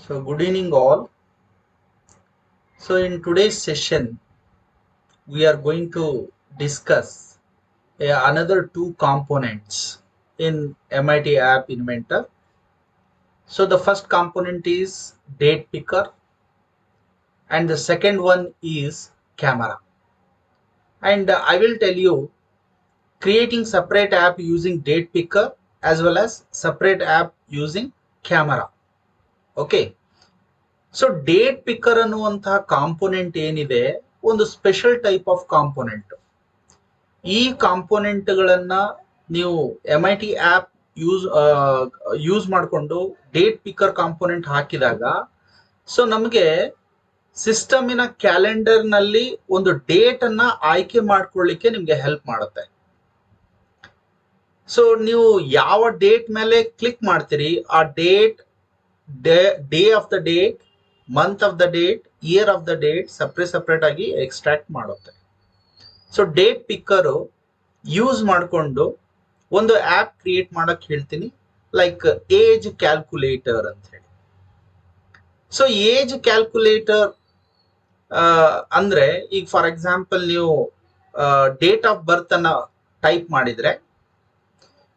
So good evening all. So in today's session, we are going to discuss another two components in MIT App Inventor. So the first component is date picker and the second one is camera. And I will tell you creating separate app using date picker as well as separate app using camera. Okay. So date picker ಅನ್ನುವಂತಹ component ಏನಿದೆ ಒಂದು special type of component. ಈ component ಗಳನ್ನ ನೀವು MIT app use ಮಾಡಿಕೊಂಡು date picker component ಹಾಕಿದಾಗ so ನಮಗೆ ಸಿಸ್ಟಮಿನ calendar ನಲ್ಲಿ ಒಂದು ಡೇಟ್ ಅನ್ನ ಆಯ್ಕೆ ಮಾಡ್ಕೊಳ್ಳಿಕ್ಕೆ ನಿಮ್ಗೆ ಹೆಲ್ಪ್ ಮಾಡುತ್ತೆ. ಸೊ ನೀವು ಯಾವ ಡೇಟ್ ಮೇಲೆ ಕ್ಲಿಕ್ ಮಾಡ್ತೀರಿ ಆ date, day of the date, month of the date, year of the date separate ಆಗಿ ಎಕ್ಸ್ಟ್ರಾಕ್ಟ್ ಮಾಡುತ್ತೆ. ಸೊ ಡೇಟ್ ಪಿಕ್ಕರ್ ಯೂಸ್ ಮಾಡಿಕೊಂಡು ಒಂದು ಆಪ್ ಕ್ರಿಯೇಟ್ ಮಾಡಕ್ ಹೇಳ್ತೀನಿ, ಲೈಕ್ ಏಜ್ ಕ್ಯಾಲ್ಕುಲೇಟರ್ ಅಂತ ಹೇಳಿ. ಸೊ ಏಜ್ ಕ್ಯಾಲ್ಕುಲೇಟರ್ ಅಂದ್ರೆ ಈಗ ಫಾರ್ ಎಕ್ಸಾಂಪಲ್ ನೀವು ಡೇಟ್ ಆಫ್ ಬರ್ತ್ ಅನ್ನ ಟೈಪ್ ಮಾಡಿದ್ರೆ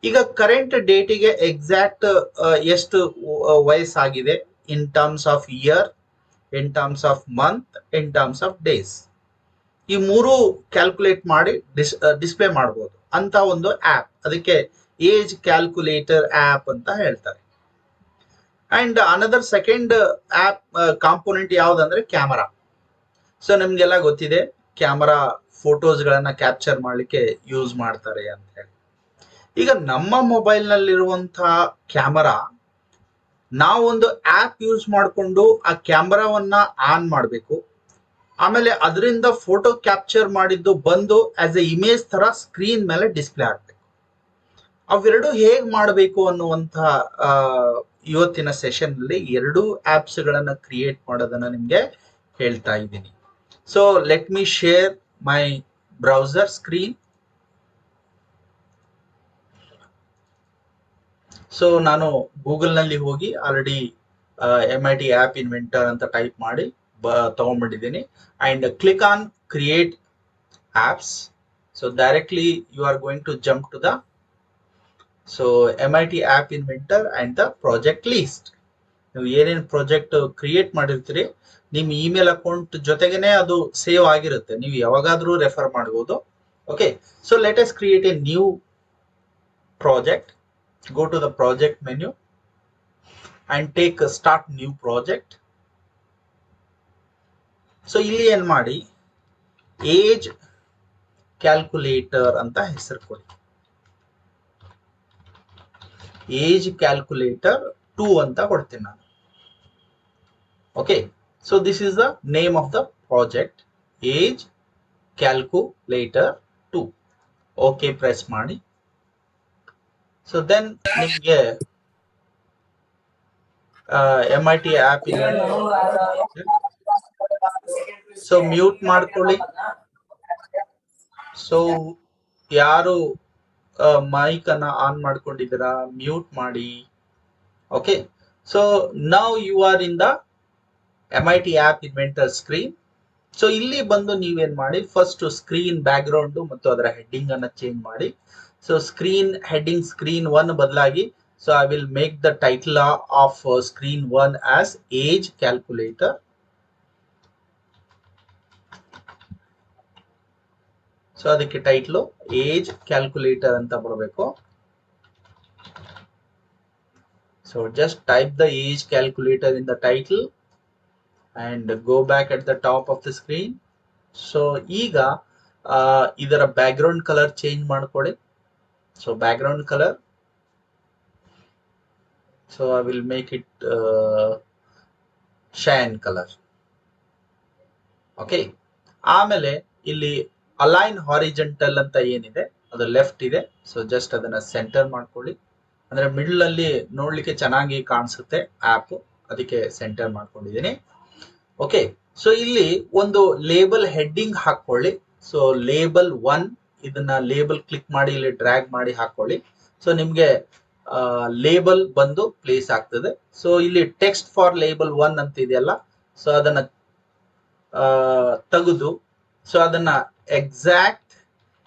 ಈಗ ಕರೆಂಟ್ ಡೇಟಿಗೆ ಎಕ್ಸಾಕ್ಟ್ ಎಷ್ಟು ವಯಸ್ಸಾಗಿದೆ in terms of year, in terms of month, in terms of days, ಈ ಮೂರು ಕ್ಯಾಲ್ಕುಲೇಟ್ ಮಾಡಿ ಡಿಸ್ಪ್ಲೇ ಮಾಡಬಹುದು ಅಂತ ಒಂದು ಆಪ್. ಅದಕ್ಕೆ ಏಜ್ ಕ್ಯಾಲ್ಕುಲೇಟರ್ ಆಪ್ ಅಂತ ಹೇಳ್ತಾರೆ. And another second app component ಯಾವ್ದಂದ್ರೆ ಕ್ಯಾಮರಾ. ಸೊ ನಿಮ್ಗೆಲ್ಲ ಗೊತ್ತಿದೆ ಕ್ಯಾಮರಾ ಫೋಟೋಸ್ ಗಳನ್ನ ಕ್ಯಾಪ್ಚರ್ ಮಾಡ್ಲಿಕ್ಕೆ ಯೂಸ್ ಮಾಡ್ತಾರೆ ಅಂತ ಹೇಳಿ. ಈಗ ನಮ್ಮ ಮೊಬೈಲ್ ನಲ್ಲಿರುವಂತಹ ಕ್ಯಾಮರಾ ನಾವೊಂದು ಆಪ್ ಯೂಸ್ ಮಾಡಿಕೊಂಡು ಆ ಕ್ಯಾಮರಾವನ್ನ ಆನ್ ಮಾಡಬೇಕು. ಆಮೇಲೆ ಅದರಿಂದ ಫೋಟೋ ಕ್ಯಾಪ್ಚರ್ ಮಾಡಿದ್ದು ಬಂದು ಆಸ್ ಎ ಇಮೇಜ್ ತರ ಸ್ಕ್ರೀನ್ ಮೇಲೆ ಡಿಸ್ಪ್ಲೇ ಆಗ್ಬೇಕು. ಅವೆರಡು ಹೇಗ್ ಮಾಡಬೇಕು ಅನ್ನುವಂತಹ ಇವತ್ತಿನ ಸೆಷನ್ ಅಲ್ಲಿ ಎರಡು ಆಪ್ಸ್ ಗಳನ್ನ ಕ್ರಿಯೇಟ್ ಮಾಡೋದನ್ನ ನಿಮ್ಗೆ ಹೇಳ್ತಾ ಇದ್ದೀನಿ. So let me share my browser screen. So ನಾನು ಗೂಗಲ್ ನಲ್ಲಿ ಹೋಗಿ ಆಲ್ರೆಡಿ MIT ಆಪ್ ಇನ್ವೆಂಟರ್ ಅಂತ ಟೈಪ್ ಮಾಡಿ ತಗೊಂಡ್ಬಿಟ್ಟಿದ್ದೀನಿ and click on create apps. So directly you are going to jump to the MIT app inventor and the project list. ನೀವು ಏನೇನು project create ಮಾಡಿರ್ತೀರಿ ನಿಮ್ಮ email account ಜೊತೆಗೇನೆ ಅದು ಸೇವ್ ಆಗಿರುತ್ತೆ, ನೀವು ಯಾವಾಗಾದ್ರೂ ರೆಫರ್ ಮಾಡಬಹುದು. Okay, so let us create A new project. Go to the project menu and take a start new project. So ಇಲ್ಲಿ ಏನ್ ಮಾಡಿ ಏಜ್ ಕ್ಯಾಲ್ಕುಲೇಟರ್ ಅಂತ ಹೆಸರು ಕೊಡಿ. ಏಜ್ ಕ್ಯಾಲ್ಕುಲೇಟರ್ 2 ಅಂತ ಕೊಡ್ತೀನಿ ನಾನು. Okay, so this is the name of the project, age calculator 2. Okay press ಮಾಡಿ. ಸೊ ದೆನ್ ನಿಮಗೆ MIT ಆಪ್ ಸೊ ಮ್ಯೂಟ್ ಮಾಡ್ಕೊಳ್ಳಿ. ಸೊ ಯಾರು ಮೈಕ್ ಅನ್ನ ಆನ್ ಮಾಡ್ಕೊಂಡಿದ್ದೀರಾ ಮ್ಯೂಟ್ ಮಾಡಿ. Okay, so now you are in the MIT app inventor screen. So ಇಲ್ಲಿ ಬಂದು ನೀವೇನ್ ಮಾಡಿ ಫಸ್ಟ್ ಸ್ಕ್ರೀನ್ ಬ್ಯಾಕ್ ಗ್ರೌಂಡ್ ಮತ್ತು ಅದರ ಹೆಡ್ಡಿಂಗ್ ಅನ್ನ ಚೇಂಜ್ ಮಾಡಿ. So screen heading screen 1 ಬದಲಾಗಿ so I will make the title of screen 1 as age calculator. So ಅದಕ್ಕೆ ಟೈಟ್ಲು ಏಜ್ ಕ್ಯಾಲ್ಕುಲೇಟರ್ ಅಂತ ಬರಬೇಕು. So just type the age calculator in the title and go back at the top of the screen. So ಈಗ ಇದರ background colour change ಮಾಡ್ಕೊಳ್ಳಿ. So background color, so I will make it cyan color. Okay, ಆಮೇಲೆ ಇಲ್ಲಿ align horizontal ಅಂತ ಏನಿದೆ ಅದು left ಇದೆ. So just ಅದನ್ನ ಸೆಂಟರ್ ಮಾಡ್ಕೊಳ್ಳಿ, ಅಂದ್ರೆ ಮಿಡಲ್ ಅಲ್ಲಿ ನೋಡ್ಲಿಕ್ಕೆ ಚೆನ್ನಾಗಿ ಕಾಣಿಸುತ್ತೆ ಆಪ್, ಅದಕ್ಕೆ ಸೆಂಟರ್ ಮಾಡ್ಕೊಂಡಿದ್ದೀನಿ. ಓಕೆ, ಸೊ ಇಲ್ಲಿ ಒಂದು ಲೇಬಲ್ ಹೆಡ್ಡಿಂಗ್ ಹಾಕೊಳ್ಳಿ. ಸೊ ಲೇಬಲ್ 1 ಇದನ್ನ ಲೇಬಲ್ ಕ್ಲಿಕ್ ಮಾಡಿ ಇಲ್ಲಿ ಡ್ರ್ಯಾಗ್ ಮಾಡಿ ಹಾಕೊಳ್ಳಿ. ಸೊ ನಿಮ್ಗೆ ಲೇಬಲ್ ಬಂದು ಪ್ಲೇಸ್ ಆಗ್ತದೆ. ಸೊ ಇಲ್ಲಿ ಟೆಕ್ಸ್ಟ್ ಫಾರ್ ಲೇಬಲ್ 1 ಅಂತ ಇದೆಯಲ್ಲ, ಸೊ ಅದನ್ನ ತೆಗೆದು ಸೊ ಅದನ್ನ ಎಕ್ಸಾಕ್ಟ್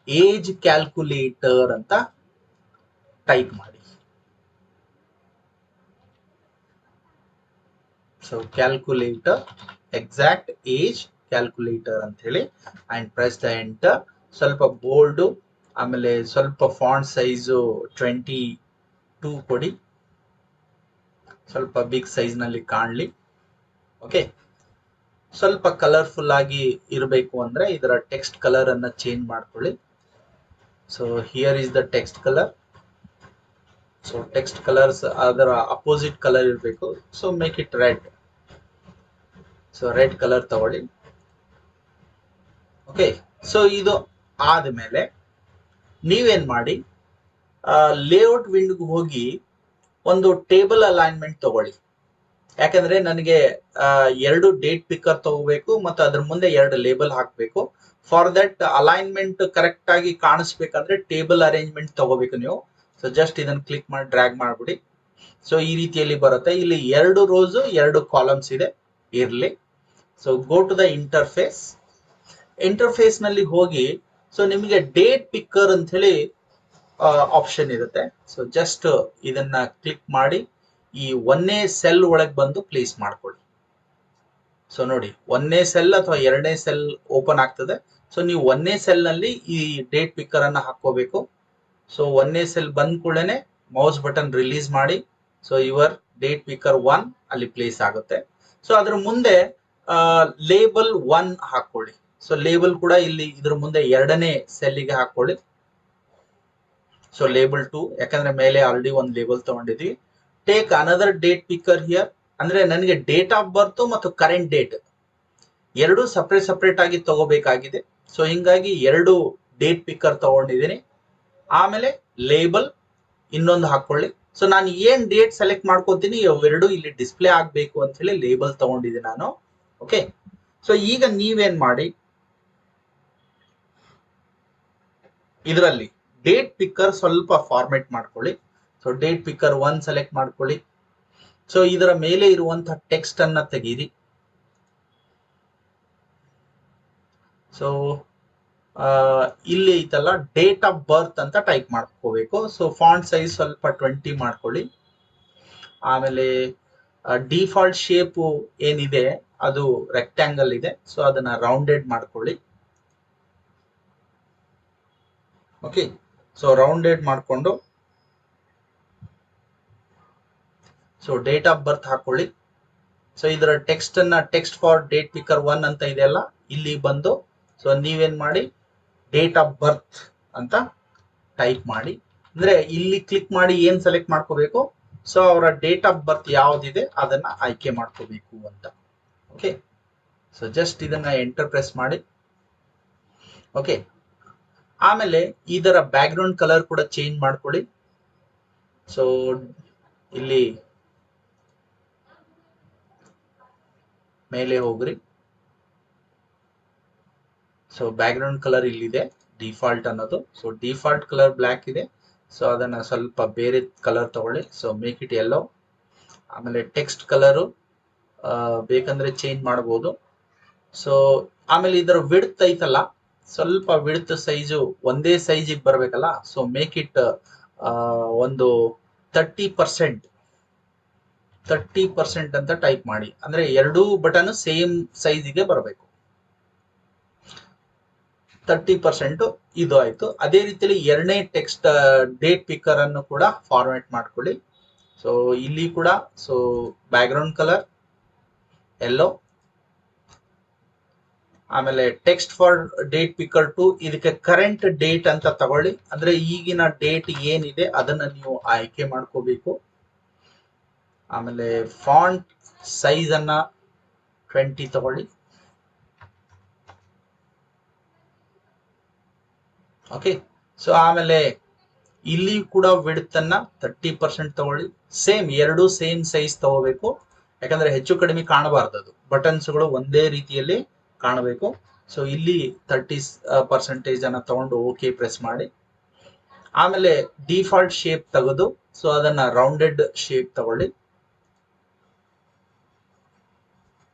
ಏಜ್ ಕ್ಯಾಲ್ಕುಲೇಟರ್ ಅಂತ ಟೈಪ್ ಮಾಡಿ. So calculator, exact age calculator ಅಂತ ಹೇಳಿ ಅಂಡ್ ಪ್ರೆಸ್ ದ ಎಂಟರ್. ಸ್ವಲ್ಪ ಬೋಲ್ಡ್, ಆಮೇಲೆ ಸ್ವಲ್ಪ ಫಾಂಟ್ ಸೈಜು 22 ಕೊಡಿ, ಸ್ವಲ್ಪ ಬಿಗ್ ಸೈಜ್ ನಲ್ಲಿ ಕಾಣಲಿ. ಓಕೆ, ಸ್ವಲ್ಪ ಕಲರ್ಫುಲ್ ಆಗಿ ಇರಬೇಕು ಅಂದ್ರೆ ಇದರ ಟೆಕ್ಸ್ಟ್ ಕಲರ್ ಅನ್ನ ಚೇಂಜ್ ಮಾಡ್ಕೊಳ್ಳಿ. So here is the text colour. So text colours ಅದರ ಅಪೋಸಿಟ್ ಕಲರ್ ಇರಬೇಕು. So make it red. So red colour ತಗೊಳ್ಳಿ. ಓಕೆ, ಸೊ ಇದು ಆದ್ಮೇಲೆ ನೀವೇನ್ ಮಾಡಿ, ಲೇಔಟ್ ವಿಂಡ್ಗೆ ಹೋಗಿ ಒಂದು ಟೇಬಲ್ ಅಲೈನ್ಮೆಂಟ್ ತಗೊಳ್ಳಿ. ಯಾಕಂದ್ರೆ ನನಗೆ 2 ಡೇಟ್ ಪಿಕ್ಕರ್ ತಗೋಬೇಕು ಮತ್ತು ಅದ್ರ ಮುಂದೆ 2 ಲೇಬಲ್ ಹಾಕಬೇಕು. ಫಾರ್ ದಟ್ ಅಲೈನ್ಮೆಂಟ್ ಕರೆಕ್ಟ್ ಆಗಿ ಕಾಣಿಸ್ಬೇಕಂದ್ರೆ ಟೇಬಲ್ ಅರೇಂಜ್ಮೆಂಟ್ ತಗೋಬೇಕು ನೀವು. ಸೊ ಜಸ್ಟ್ ಇದನ್ನ ಕ್ಲಿಕ್ ಮಾಡಿ ಡ್ರ್ಯಾಗ್ ಮಾಡ್ಬಿಡಿ. ಸೊ ಈ ರೀತಿಯಲ್ಲಿ ಬರುತ್ತೆ. ಇಲ್ಲಿ 2 ರೋಸ್ 2 ಕಾಲಮ್ಸ್ ಇದೆ, ಇರ್ಲಿ. So go to the interface. Interface ನಲ್ಲಿ ಹೋಗಿ ಸೊ ನಿಮಗೆ ಡೇಟ್ ಪಿಕ್ಕರ್ ಅಂತ ಹೇಳಿ ಆಪ್ಷನ್ ಇರುತ್ತೆ. ಸೊ ಜಸ್ಟ್ ಇದನ್ನ ಕ್ಲಿಕ್ ಮಾಡಿ ಈ 1ನೇ ಸೆಲ್ ಒಳಗೆ ಬಂದು ಪ್ಲೇಸ್ ಮಾಡ್ಕೊಳ್ಳಿ. ಸೊ ನೋಡಿ, 1ನೇ ಸೆಲ್ ಅಥವಾ 2ನೇ ಸೆಲ್ ಓಪನ್ ಆಗ್ತದೆ. ಸೊ ನೀವು 1ನೇ ಸೆಲ್ ನಲ್ಲಿ ಈ ಡೇಟ್ ಪಿಕ್ಕರ್ ಅನ್ನ ಹಾಕೋಬೇಕು. ಸೊ 1ನೇ ಸೆಲ್ ಬಂದ ಕೂಡಲೇ ಮೌಸ್ ಬಟನ್ ರಿಲೀಸ್ ಮಾಡಿ. ಸೊ ಯುವರ್ ಡೇಟ್ ಪಿಕ್ಕರ್ 1 ಅಲ್ಲಿ ಪ್ಲೇಸ್ ಆಗುತ್ತೆ. ಸೊ ಅದ್ರ ಮುಂದೆ ಲೇಬಲ್ 1 ಹಾಕೊಳ್ಳಿ. ಸೊ ಲೇಬಲ್ ಕೂಡ ಇಲ್ಲಿ ಇದ್ರ ಮುಂದೆ 2ನೇ ಸೆಲ್ಗೆ ಹಾಕೊಳ್ಳಿ. ಸೊ ಲೇಬಲ್ 2, ಯಾಕಂದ್ರೆ ಮೇಲೆ ಆಲ್ರೆಡಿ ಒಂದು ಲೇಬಲ್ ತಗೊಂಡಿದ್ವಿ. Take another date picker here. ಅಂದ್ರೆ ನನಗೆ ಡೇಟ್ ಆಫ್ ಬರ್ತ್ ಮತ್ತು ಕರೆಂಟ್ ಡೇಟ್ ಎರಡು ಸಪ್ರೇಟ್ ಆಗಿ ತಗೋಬೇಕಾಗಿದೆ. ಸೊ ಹಿಂಗಾಗಿ 2 ಡೇಟ್ ಪಿಕ್ಕರ್ ತಗೊಂಡಿದ್ದೀನಿ. ಆಮೇಲೆ ಲೇಬಲ್ ಇನ್ನೊಂದು ಹಾಕೊಳ್ಳಿ. ಸೊ ನಾನು ಏನ್ ಡೇಟ್ ಸೆಲೆಕ್ಟ್ ಮಾಡ್ಕೊತೀನಿ ಇವೆರಡು ಇಲ್ಲಿ ಡಿಸ್ಪ್ಲೇ ಆಗ್ಬೇಕು ಅಂತ ಹೇಳಿ ಲೇಬಲ್ ತಗೊಂಡಿದ್ದೀನಿ ನಾನು. ಓಕೆ, ಸೊ ಈಗ ನೀವೇನ್ ಮಾಡಿ, ಇದರಲ್ಲಿ ಡೇಟ್ ಪಿಕ್ಕರ್ ಸ್ವಲ್ಪ ಫಾರ್ಮೆಟ್ ಮಾಡ್ಕೊಳ್ಳಿ. ಸೊ ಡೇಟ್ ಪಿಕ್ಕರ್ 1 ಸೆಲೆಕ್ಟ್ ಮಾಡ್ಕೊಳ್ಳಿ. ಸೊ ಇದರ ಮೇಲೆ ಇರುವಂತಹ ಟೆಕ್ಸ್ಟ್ ಅನ್ನ ತೆಗೀರಿ. ಸೊ ಇಲ್ಲಿ ಐತಲ್ಲ ಡೇಟ್ ಆಫ್ ಬರ್ತ್ ಅಂತ ಟೈಪ್ ಮಾಡ್ಕೋಬೇಕು. ಸೊ ಫಾಂಟ್ ಸೈಜ್ ಸ್ವಲ್ಪ 20 ಮಾಡ್ಕೊಳ್ಳಿ. ಆಮೇಲೆ ಡಿಫಾಲ್ಟ್ ಶೇಪ್ ಏನಿದೆ ಅದು ರೆಕ್ಟ್ಯಾಂಗಲ್ ಇದೆ. ಸೊ ಅದನ್ನ ರೌಂಡೆಡ್ ಮಾಡ್ಕೊಳ್ಳಿ. ಓಕೆ, ಸೊ ರೌಂಡೆಡ್ ಮಾಡ್ಕೊಂಡು ಸೊ ಡೇಟ್ ಆಫ್ ಬರ್ತ್ ಹಾಕೊಳ್ಳಿ. ಸೊ ಇದರ ಟೆಕ್ಸ್ಟ್ ಅನ್ನ ಟೆಕ್ಸ್ಟ್ ಫಾರ್ ಡೇಟ್ ಪಿಕ್ಕರ್ 1 ಅಂತ ಇದೆಯಲ್ಲ, ಇಲ್ಲಿ ಬಂದು ಸೊ ನೀವೇನ್ ಮಾಡಿ ಡೇಟ್ ಆಫ್ ಬರ್ತ್ ಅಂತ ಟೈಪ್ ಮಾಡಿ. ಅಂದ್ರೆ ಇಲ್ಲಿ ಕ್ಲಿಕ್ ಮಾಡಿ ಏನ್ ಸೆಲೆಕ್ಟ್ ಮಾಡ್ಕೋಬೇಕು, ಸೊ ಅವರ ಡೇಟ್ ಆಫ್ ಬರ್ತ್ ಯಾವ್ದಿದೆ ಅದನ್ನ ಆಯ್ಕೆ ಮಾಡ್ಕೋಬೇಕು ಅಂತ. ಓಕೆ, ಸೊ ಜಸ್ಟ್ ಇದನ್ನ ಎಂಟರ್ ಪ್ರೆಸ್ ಮಾಡಿ. ಓಕೆ, ಆಮೇಲೆ ಇದರ ಬ್ಯಾಕ್ ಗ್ರೌಂಡ್ ಕಲರ್ ಕೂಡ ಚೇಂಜ್ ಮಾಡ್ಕೊಳ್ಳಿ. ಸೊ ಇಲ್ಲಿ ಮೇಲೆ ಹೋಗ್ರಿ. ಸೊ ಬ್ಯಾಕ್ ಗ್ರೌಂಡ್ ಕಲರ್ ಇಲ್ಲಿದೆ ಡಿಫಾಲ್ಟ್ ಅನ್ನೋದು. ಸೊ ಡಿಫಾಲ್ಟ್ ಕಲರ್ ಬ್ಲ್ಯಾಕ್ ಇದೆ. ಸೊ ಅದನ್ನ ಸ್ವಲ್ಪ ಬೇರೆ ಕಲರ್ ತಗೊಳ್ಳಿ. So make it yellow. ಆಮೇಲೆ ಟೆಕ್ಸ್ಟ್ ಕಲರು ಬೇಕಂದ್ರೆ ಚೇಂಜ್ ಮಾಡಬಹುದು. ಸೊ ಆಮೇಲೆ ಇದರ ವಿಡ್ತ್ ಐತಲ್ಲ, ಸ್ವಲ್ಪ ವಿಡ್ತ್ ಸೈಜು ಒಂದೇ ಸೈಜಿಗೆ ಬರ್ಬೇಕಲ್ಲ. ಸೊ ಮೇಕ್ ಇಟ್ ಒಂದು 30% ಅಂತ ಟೈಪ್ ಮಾಡಿ. ಅಂದ್ರೆ 2 ಬಟನ್ ಸೇಮ್ ಸೈಜಿಗೆ ಬರಬೇಕು. 30% ಇದು ಆಯ್ತು. ಅದೇ ರೀತಿಯಲ್ಲಿ 2ನೇ ಟೆಕ್ಸ್ಟ್ ಡೇಟ್ ಪಿಕ್ಕರ್ ಅನ್ನು ಕೂಡ ಫಾರ್ಮ್ಯಾಟ್ ಮಾಡ್ಕೊಳ್ಳಿ. ಸೊ ಇಲ್ಲಿ ಕೂಡ so back ground colour yellow. ಆಮೇಲೆ ಟೆಕ್ಸ್ಟ್ ಫಾರ್ ಡೇಟ್ ಪಿಕ್ಕರ್ 2 ಇದಕ್ಕೆ ಕರೆಂಟ್ ಡೇಟ್ ಅಂತ ತಗೊಳ್ಳಿ. ಅಂದ್ರೆ ಈಗಿನ ಡೇಟ್ ಏನಿದೆ ಅದನ್ನ ನೀವು ಆಯ್ಕೆ ಮಾಡ್ಕೋಬೇಕು. ಆಮೇಲೆ ಫಾಂಟ್ ಸೈಜ್ ಅನ್ನ 20 ತಗೊಳ್ಳಿ. ಓಕೆ, ಸೊ ಆಮೇಲೆ ಇಲ್ಲಿ ಕೂಡ ವಿಡ್ತ್ ಅನ್ನ 30% ತಗೊಳ್ಳಿ. ಸೇಮ್ 2 ಸೇಮ್ ಸೈಜ್ ತಗೋಬೇಕು. ಯಾಕಂದ್ರೆ ಹೆಚ್ಚು ಕಡಿಮೆ ಕಾಣಬಾರ್ದು, ಅದು ಬಟನ್ಸ್ಗಳು ಒಂದೇ ರೀತಿಯಲ್ಲಿ ಕಾಣಬೇಕು. ಸೊ ಇಲ್ಲಿ 30% ಅನ್ನ ತಗೊಂಡು ಓಕೆ ಪ್ರೆಸ್ ಮಾಡಿ. ಆಮೇಲೆ ಡಿಫಾಲ್ಟ್ ಶೇಪ್ ತೆಗೆದು ಸೊ ಅದನ್ನ ರೌಂಡೆಡ್ ಶೇಪ್ ತಗೊಳ್ಳಿ.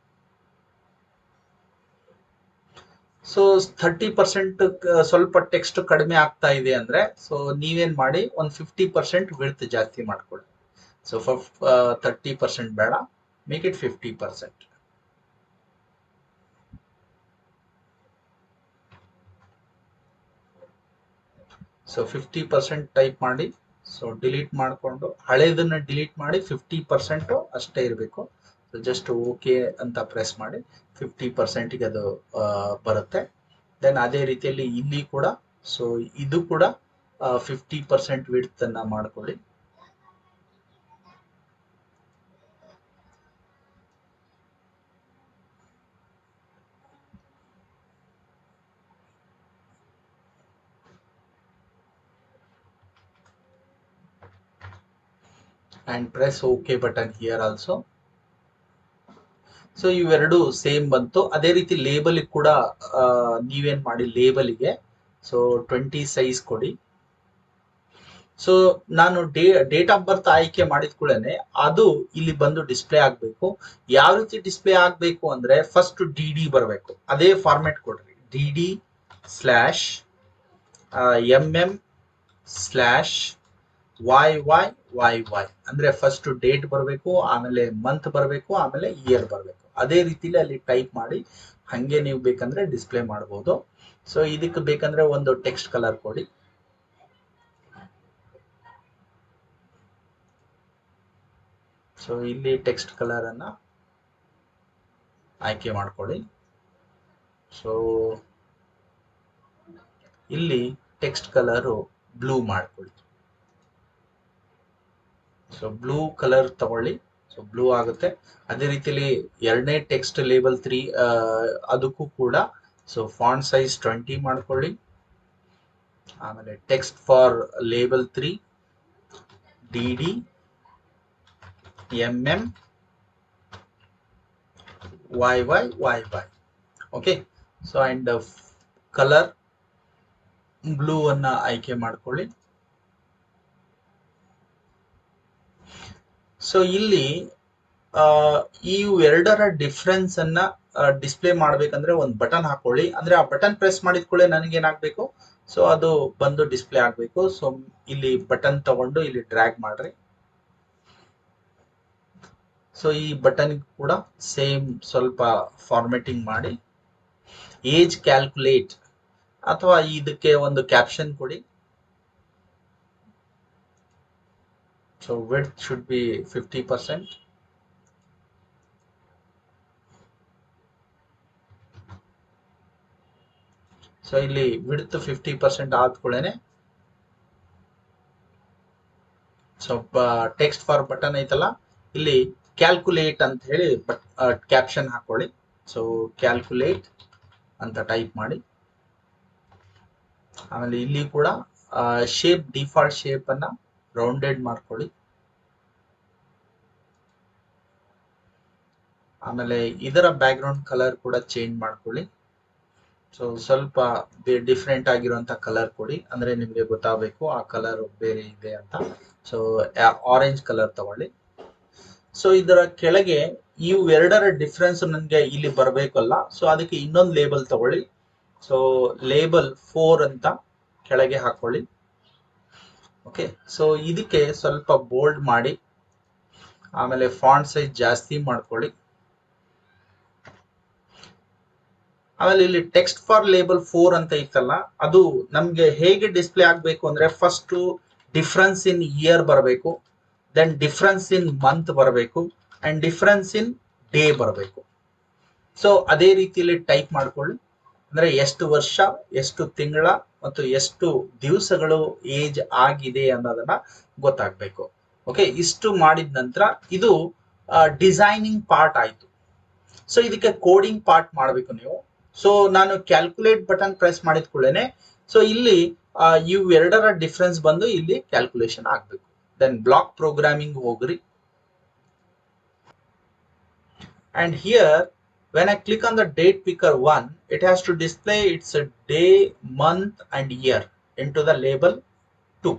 ಸೊ 30% ಸ್ವಲ್ಪ ಟೆಕ್ಸ್ಟ್ ಕಡಿಮೆ ಆಗ್ತಾ ಇದೆ ಅಂದ್ರೆ ಸೊ ನೀವೇನ್ ಮಾಡಿ ಒಂದು 50% ವಿಡ್ತ್ ಜಾಸ್ತಿ ಮಾಡ್ಕೊಳ್ಳಿ. ಸೊ 30% ಬೇಡ, ಮೇಕ್ ಇಟ್ 50%. ಸೊ 50% ಟೈಪ್ ಮಾಡಿ, ಸೊ ಡಿಲೀಟ್ ಮಾಡಿಕೊಂಡು ಹಳೇದನ್ನ ಡಿಲೀಟ್ ಮಾಡಿ 50% ಅಷ್ಟೇ ಇರಬೇಕು. ಸೊ ಜಸ್ಟ್ ಓಕೆ ಅಂತ ಪ್ರೆಸ್ ಮಾಡಿ 50%ಗೆ ಅದು ಬರುತ್ತೆ. ದೆನ್ ಅದೇ ರೀತಿಯಲ್ಲಿ ಇಲ್ಲಿ ಕೂಡ ಸೊ ಇದು ಕೂಡ 50% ವಿಡ್ತ್ ಅನ್ನ ಮಾಡ್ಕೊಳ್ಳಿ. and press OK button here also. So ಇವೆರಡು ಸೇಮ್ ಬಂತು. ಅದೇ ರೀತಿ ಲೇಬಲ್ ಕೂಡ ನೀವೇನ್ ಮಾಡಿ, ಲೇಬಲ್ಗೆ ಸೊ 20 ಸೈಜ್ ಕೊಡಿ. ಸೊ ನಾನು ಡೇಟ್ ಆಫ್ ಬರ್ತ್ ಆಯ್ಕೆ ಮಾಡಿದ ಕೂಡಲೇ ಅದು ಇಲ್ಲಿ ಬಂದು ಡಿಸ್ಪ್ಲೇ ಆಗ್ಬೇಕು. ಯಾವ ರೀತಿ ಡಿಸ್ಪ್ಲೇ ಆಗ್ಬೇಕು ಅಂದ್ರೆ ಫಸ್ಟ್ ಡಿ ಬರಬೇಕು, ಅದೇ ಫಾರ್ಮೆಟ್ ಕೊಡ್ರಿ. dd/mm/YYYY ಅಂದ್ರೆ ಫಸ್ಟ್ ಡೇಟ್ ಬರಬೇಕು, ಆಮೇಲೆ ಮಂತ್ ಬರಬೇಕು, ಆಮೇಲೆ ಇಯರ್ ಬರಬೇಕು. ಅದೇ ರೀತಿಲಿ ಅಲ್ಲಿ ಟೈಪ್ ಮಾಡಿ ಹಂಗೆ ನೀವು ಬೇಕಂದ್ರೆ ಡಿಸ್ಪ್ಲೇ ಮಾಡಬಹುದು. ಸೊ ಇದಕ್ಕೆ ಬೇಕಂದ್ರೆ ಒಂದು ಟೆಕ್ಸ್ಟ್ ಕಲರ್ ಕೊಡಿ. ಸೊ ಇಲ್ಲಿ ಟೆಕ್ಸ್ಟ್ ಕಲರ್ ಅನ್ನ ಆಯ್ಕೆ ಮಾಡ್ಕೊಳ್ಳಿ. ಸೊ ಇಲ್ಲಿ ಟೆಕ್ಸ್ಟ್ ಕಲರ್ ಬ್ಲೂ ಮಾಡ್ಕೊಳ್ಳಿ. ಸೊ ಬ್ಲೂ ಕಲರ್ ತಗೊಳ್ಳಿ, ಸೊ ಬ್ಲೂ ಆಗುತ್ತೆ. ಅದೇ ರೀತಿಯಲ್ಲಿ ಎರಡನೇ ಟೆಕ್ಸ್ಟ್ ಲೇಬಲ್ 3 ಅದಕ್ಕೂ ಕೂಡ ಸೊ ಫಾಂಟ್ ಸೈಜ್ 20 ಮಾಡ್ಕೊಳ್ಳಿ. ಆಮೇಲೆ text for label 3 dd/mm/YYYY. Okay. So and colour blue ಅನ್ನ ಆಯ್ಕೆ ಮಾಡ್ಕೊಳ್ಳಿ. ಸೊ ಇಲ್ಲಿ ಈ ಎರಡರ ಡಿಫ್ರೆನ್ಸ್ ಅನ್ನ ಡಿಸ್ಪ್ಲೇ ಮಾಡ್ಬೇಕಂದ್ರೆ ಒಂದು ಬಟನ್ ಹಾಕೊಳ್ಳಿ. ಅಂದ್ರೆ ಆ ಬಟನ್ ಪ್ರೆಸ್ ಮಾಡಿದ ಕೂಡಲೇ ನನಗೆ ಏನಾಗಬೇಕು, ಸೊ ಅದು ಬಂದು ಡಿಸ್ಪ್ಲೇ ಆಗಬೇಕು. ಸೊ ಇಲ್ಲಿ ಬಟನ್ ತಗೊಂಡು ಇಲ್ಲಿ ಡ್ರ್ಯಾಗ್ ಮಾಡ್ರಿ. ಸೊ ಈ ಬಟನ್ ಕೂಡ ಸೇಮ್ ಸ್ವಲ್ಪ ಫಾರ್ಮೆಟಿಂಗ್ ಮಾಡಿ, ಏಜ್ ಕ್ಯಾಲ್ಕುಲೇಟ್ ಅಥವಾ ಇದಕ್ಕೆ ಒಂದು ಕ್ಯಾಪ್ಷನ್ ಕೊಡಿ. So width should be 50%. So ಇಲ್ಲಿ ವಿಡ್ತ್ 50% ಆದ ಕೂಡಲೇ ಸ್ವಲ್ಪ ಟೆಕ್ಸ್ಟ್ ಫಾರ್ ಬಟನ್ ಐತಲ್ಲ, ಇಲ್ಲಿ ಕ್ಯಾಲ್ಕುಲೇಟ್ ಅಂತ ಹೇಳಿ ಕ್ಯಾಪ್ಷನ್ ಹಾಕೊಳ್ಳಿ. ಸೊ ಕ್ಯಾಲ್ಕುಲೇಟ್ ಅಂತ ಟೈಪ್ ಮಾಡಿ. ಆಮೇಲೆ ಇಲ್ಲಿ ಕೂಡ ಶೇಪ್ ಡಿಫಾಲ್ಟ್ ಶೇಪ್ ಅನ್ನ ರೌಂಡೆಡ್ ಮಾಡ್ಕೊಳ್ಳಿ. ಆಮೇಲೆ ಇದರ ಬ್ಯಾಕ್ ಗ್ರೌಂಡ್ ಕಲರ್ ಕೂಡ ಚೇಂಜ್ ಮಾಡ್ಕೊಳ್ಳಿ. ಸೊ ಸ್ವಲ್ಪ ಡಿಫ್ರೆಂಟ್ ಆಗಿರುವಂತ ಕಲರ್ ಕೊಡಿ, ಅಂದ್ರೆ ನಿಮ್ಗೆ ಗೊತ್ತಾಗಬೇಕು ಆ ಕಲರ್ ಬೇರೆ ಇದೆ ಅಂತ. ಸೊ ಆರೆಂಜ್ ಕಲರ್ ತಗೊಳ್ಳಿ. ಸೊ ಇದರ ಕೆಳಗೆ ಇವೆರಡರ ಡಿಫ್ರೆನ್ಸ್ ನನಗೆ ಇಲ್ಲಿ ಬರಬೇಕಲ್ಲ, ಸೊ ಅದಕ್ಕೆ ಇನ್ನೊಂದು ಲೇಬಲ್ ತಗೊಳ್ಳಿ. ಸೊ ಲೇಬಲ್ 4 ಅಂತ ಕೆಳಗೆ ಹಾಕೊಳ್ಳಿ. ಓಕೆ. ಸೊ ಇದಕ್ಕೆ ಸ್ವಲ್ಪ ಬೋಲ್ಡ್ ಮಾಡಿ, ಆಮೇಲೆ ಫಾಂಟ್ ಸೈಜ್ ಜಾಸ್ತಿ ಮಾಡ್ಕೊಳ್ಳಿ. ಆಮೇಲೆ ಇಲ್ಲಿ ಟೆಕ್ಸ್ಟ್ ಫಾರ್ ಲೇಬಲ್ 4 ಅಂತ ಇತ್ತಲ್ಲ, ಅದು ನಮ್ಗೆ ಹೇಗೆ ಡಿಸ್ಪ್ಲೇ ಆಗ್ಬೇಕು ಅಂದ್ರೆ ಫಸ್ಟ್ ಡಿಫ್ರೆನ್ಸ್ ಇನ್ ಇಯರ್ ಬರಬೇಕು, ದೆನ್ ಡಿಫ್ರೆನ್ಸ್ ಇನ್ ಮಂತ್ ಬರಬೇಕು, ಅಂಡ್ ಡಿಫ್ರೆನ್ಸ್ ಇನ್ ಡೇ ಬರಬೇಕು. ಸೊ ಅದೇ ರೀತಿಯಲ್ಲಿ ಟೈಪ್ ಮಾಡ್ಕೊಳ್ಳಿ. ಅಂದ್ರೆ ಎಷ್ಟು ವರ್ಷ, ಎಷ್ಟು ತಿಂಗಳ ಮತ್ತು ಎಷ್ಟು ದಿವಸಗಳು ಏಜ್ ಆಗಿದೆ ಅನ್ನೋದನ್ನ ಗೊತ್ತಾಗ್ಬೇಕು. ಓಕೆ. ಇಷ್ಟು ಮಾಡಿದ ನಂತರ ಇದು ಡಿಸೈನಿಂಗ್ ಪಾರ್ಟ್ ಆಯ್ತು. ಸೊ ಇದಕ್ಕೆ ಕೋಡಿಂಗ್ ಪಾರ್ಟ್ ಮಾಡಬೇಕು ನೀವು. ಸೊ ನಾನು ಕ್ಯಾಲ್ಕುಲೇಟ್ ಬಟನ್ ಪ್ರೆಸ್ ಮಾಡಿದ ಕೂಡಲೇ ಸೊ ಇಲ್ಲಿ ಇವೆರಡರ ಡಿಫ್ರೆನ್ಸ್ ಬಂದು ಇಲ್ಲಿ ಕ್ಯಾಲ್ಕುಲೇಷನ್ ಆಗಬೇಕು. ದೆನ್ ಬ್ಲಾಕ್ ಪ್ರೋಗ್ರಾಮಿಂಗ್ ಹೋಗ್ರಿ. And here when I click on the date picker 1, it has to display its day, month and year into the label 2.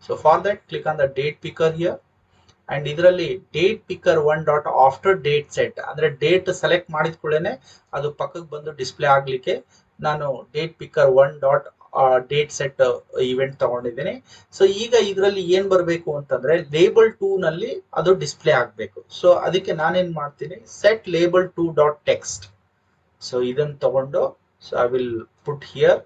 So for that click on the date picker here and ಇದರಲ್ಲಿ date picker one dot after date set ಅಂದ್ರೆ date select ಮಾಡಿದ ಕೂಡಲೇ ಅದು ಪಕ್ಕಕ್ಕೆ ಬಂದು display ಆಗ್ಲಿಕ್ಕೆ ನಾನು date picker one dot date set event ತಗೊಂಡಿದ್ದೇನೆ. ಸೊ ಈಗ ಇದರಲ್ಲಿ ಏನ್ ಬರಬೇಕು ಅಂತಂದ್ರೆ ಲೇಬಲ್ 2 ನಲ್ಲಿ ಅದು ಡಿಸ್ಪ್ಲೇ ಆಗ್ಬೇಕು. ಸೊ ಅದಕ್ಕೆ ನಾನೇನ್ ಮಾಡ್ತೀನಿ, set label 2 dot text. So ಇದನ್ನ ತಗೊಂಡು so I will put here.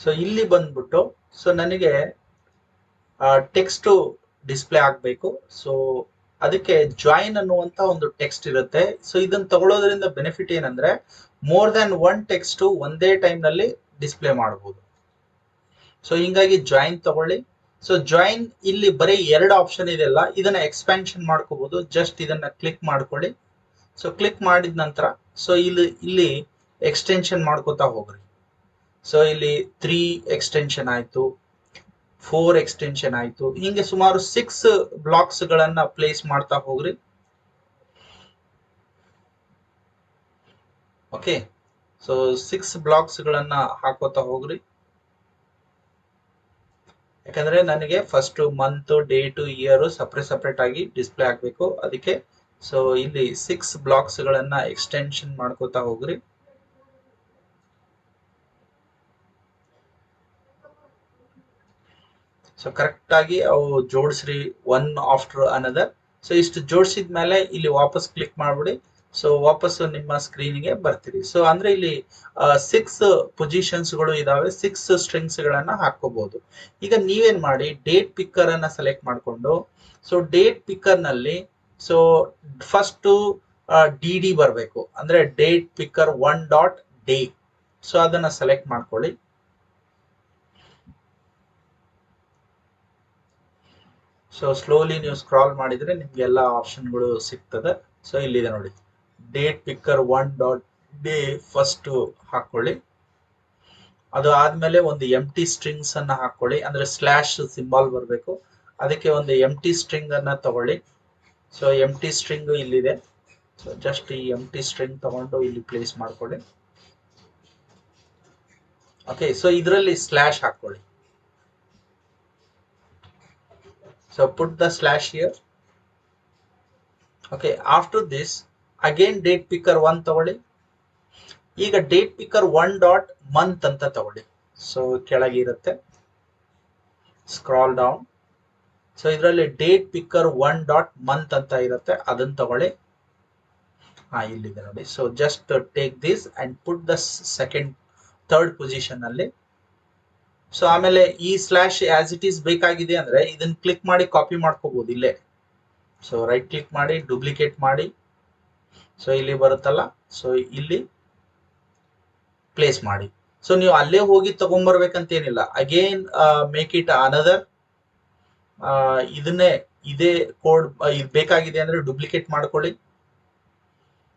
So ಇಲ್ಲಿ ಬಂದ್ಬಿಟ್ಟು ಸೊ ನನಗೆ ಟೆಕ್ಸ್ಟ್ ಡಿಸ್ಪ್ಲೇ ಆಗ್ಬೇಕು. ಸೊ ಅದಕ್ಕೆ ಜಾಯಿನ್ ಅನ್ನುವಂತ ಒಂದು ಟೆಕ್ಸ್ಟ್ ಇರುತ್ತೆ. ಸೊ ಇದನ್ನ ತಗೊಳ್ಳೋದ್ರಿಂದ ಬೆನಿಫಿಟ್ ಏನಂದ್ರೆ ಮೋರ್ ದನ್ ಒನ್ ಟೆಕ್ಸ್ಟ್ ಒಂದೇ ಟೈಮ್ ನಲ್ಲಿ ಡಿಸ್ಪ್ಲೇ ಮಾಡಬಹುದು. ಸೊ ಹಿಂಗಾಗಿ ಜಾಯಿನ್ ತಗೊಳ್ಳಿ. ಸೊ ಜಾಯಿನ್ ಇಲ್ಲಿ ಬರೀ 2 ಆಪ್ಷನ್ ಇದೆಲ್ಲ, ಇದನ್ನ ಎಕ್ಸ್ಪ್ಯಾನ್ಷನ್ ಮಾಡ್ಕೋಬಹುದು. ಜಸ್ಟ್ ಇದನ್ನ ಕ್ಲಿಕ್ ಮಾಡ್ಕೊಳ್ಳಿ. ಸೊ ಕ್ಲಿಕ್ ಮಾಡಿದ ನಂತರ ಸೊ ಇಲ್ಲಿ ಎಕ್ಸ್ಟೆನ್ಷನ್ ಮಾಡ್ಕೋತಾ ಹೋಗ್ರಿ. ಸೊ ಇಲ್ಲಿ 3 ಎಕ್ಸ್ಟೆನ್ಷನ್ ಆಯ್ತು, 4 ಎಕ್ಸ್ಟೆನ್ಷನ್ ಆಯ್ತು, ಹಿಂಗೆ ಸುಮಾರು 6 ಬ್ಲಾಕ್ಸ್ ಗಳನ್ನ ಪ್ಲೇಸ್ ಮಾಡ್ತಾ ಹೋಗ್ರಿ. ಓಕೆ, ಸೊ 6 ಬ್ಲಾಕ್ಸ್ ಗಳನ್ನ ಹಾಕೋತಾ ಹೋಗ್ರಿ. ಯಾಕಂದ್ರೆ ನನಗೆ first month, date, year separate ಆಗಿ ಡಿಸ್ಪ್ಲೇ ಆಗ್ಬೇಕು. ಅದಕ್ಕೆ ಸೊ ಇಲ್ಲಿ 6 ಬ್ಲಾಕ್ಸ್ ಗಳನ್ನ ಎಕ್ಸ್ಟೆನ್ಷನ್ ಮಾಡ್ಕೋತಾ ಹೋಗ್ರಿ. ಸೊ ಕರೆಕ್ಟ್ ಆಗಿ ಅವು ಜೋಡಿಸ್ರಿ ಒನ್ ಆಫ್ಟರ್ ಅನದರ್. ಸೊ ಇಷ್ಟು ಜೋಡಿಸಿದ ಮೇಲೆ ಇಲ್ಲಿ ವಾಪಸ್ ಕ್ಲಿಕ್ ಮಾಡ್ಬಿಡಿ. ಸೊ ವಾಪಸ್ ನಿಮ್ಮ ಸ್ಕ್ರೀನ್ಗೆ ಬರ್ತೀರಿ. ಸೊ ಅಂದ್ರೆ ಇಲ್ಲಿ 6 ಪೊಸಿಷನ್ಸ್ ಗಳು ಇದಾವೆ, 6 ಸ್ಟ್ರಿಂಗ್ಸ್ ಗಳನ್ನ ಹಾಕೋಬಹುದು. ಈಗ ನೀವೇನ್ ಮಾಡಿ, ಡೇಟ್ ಪಿಕ್ಕರ್ ಅನ್ನ ಸೆಲೆಕ್ಟ್ ಮಾಡ್ಕೊಂಡು ಸೊ ಡೇಟ್ ಪಿಕ್ಕರ್ ನಲ್ಲಿ ಸೊ ಫಸ್ಟ್ ಡಿ ಬರಬೇಕು, ಅಂದ್ರೆ date picker one dot day. So ಅದನ್ನ ಸೆಲೆಕ್ಟ್ ಮಾಡ್ಕೊಳ್ಳಿ. ಸೊ ಸ್ಲೋಲಿ ನೀವು ಸ್ಕ್ರಾಲ್ ಮಾಡಿದ್ರೆ ನಿಮ್ಗೆ ಎಲ್ಲ ಆಪ್ಷನ್ಗಳು ಸಿಗ್ತದೆ. ಸೊ ಇಲ್ಲಿದೆ ನೋಡಿ, date picker one dot day first ಹಾಕೊಳ್ಳಿ. ಅದು ಆದ್ಮೇಲೆ ಒಂದು ಎಂಟಿ ಸ್ಟ್ರಿಂಗ್ಸ್ ಅನ್ನ ಹಾಕೊಳ್ಳಿ, ಅಂದ್ರೆ ಸ್ಲಾಶ್ ಸಿಂಬಾಲ್ ಬರಬೇಕು. ಅದಕ್ಕೆ ಒಂದು ಎಂಟಿ ಸ್ಟ್ರಿಂಗ್ ಅನ್ನ ತಗೊಳ್ಳಿ. ಸೊ ಎಂಟಿ ಸ್ಟ್ರಿಂಗ್ ಇಲ್ಲಿದೆ. ಸೊ ಜಸ್ಟ್ ಈ ಎಂಟಿ ಸ್ಟ್ರಿಂಗ್ ತಗೊಂಡು ಇಲ್ಲಿ ಪ್ಲೇಸ್ ಮಾಡ್ಕೊಳ್ಳಿ. ಓಕೆ, ಸೊ ಇದರಲ್ಲಿ ಸ್ಲಾಶ್ ಹಾಕೊಳ್ಳಿ. So put the slash here. Okay, after this again date picker 1 ತಗೊಳ್ಳಿ. ಈಗ ಡೇಟ್ ಪಿಕ್ಕರ್ 1 ಡಾಟ್ ಮಂತ್ ಅಂತ ತಗೊಳ್ಳಿ. ಸೊ ಕೆಳಗೆ ಇರುತ್ತೆ, ಸ್ಕ್ರಾಲ್ ಡೌನ್. ಸೊ ಇದರಲ್ಲಿ ಡೇಟ್ ಪಿಕ್ಕರ್ 1 ಡಾಟ್ ಮಂತ್ ಅಂತ ಇರುತ್ತೆ, ಅದನ್ನ ತಗೊಳ್ಳಿ. ಇಲ್ಲಿದೆ ನೋಡಿ. So just take this and put the third position ಅಲ್ಲಿ. ಸೊ ಆಮೇಲೆ ಈ ಸ್ಲಾಶ್ ಆಸ್ ಇಟ್ ಈಸ್ ಬೇಕಾಗಿದೆ ಅಂದ್ರೆ ಇದನ್ನ ಕ್ಲಿಕ್ ಮಾಡಿ ಕಾಪಿ ಮಾಡ್ಕೋಬಹುದು ಇಲ್ಲೇ. ಸೊ ರೈಟ್ ಕ್ಲಿಕ್ ಮಾಡಿ ಡೂಪ್ಲಿಕೇಟ್ ಮಾಡಿ. ಸೊ ಇಲ್ಲಿ ಬರುತ್ತಲ್ಲ, ಸೊ ಇಲ್ಲಿ ಪ್ಲೇಸ್ ಮಾಡಿ. ಸೊ ನೀವು ಅಲ್ಲೇ ಹೋಗಿ ತಗೊಂಡ್ಬರ್ಬೇಕಂತ ಏನಿಲ್ಲ. Again make it another. ಇದೇ ಕೋಡ್ ಬೇಕಾಗಿದೆ ಅಂದ್ರೆ ಡೂಪ್ಲಿಕೇಟ್ ಮಾಡ್ಕೊಳ್ಳಿ.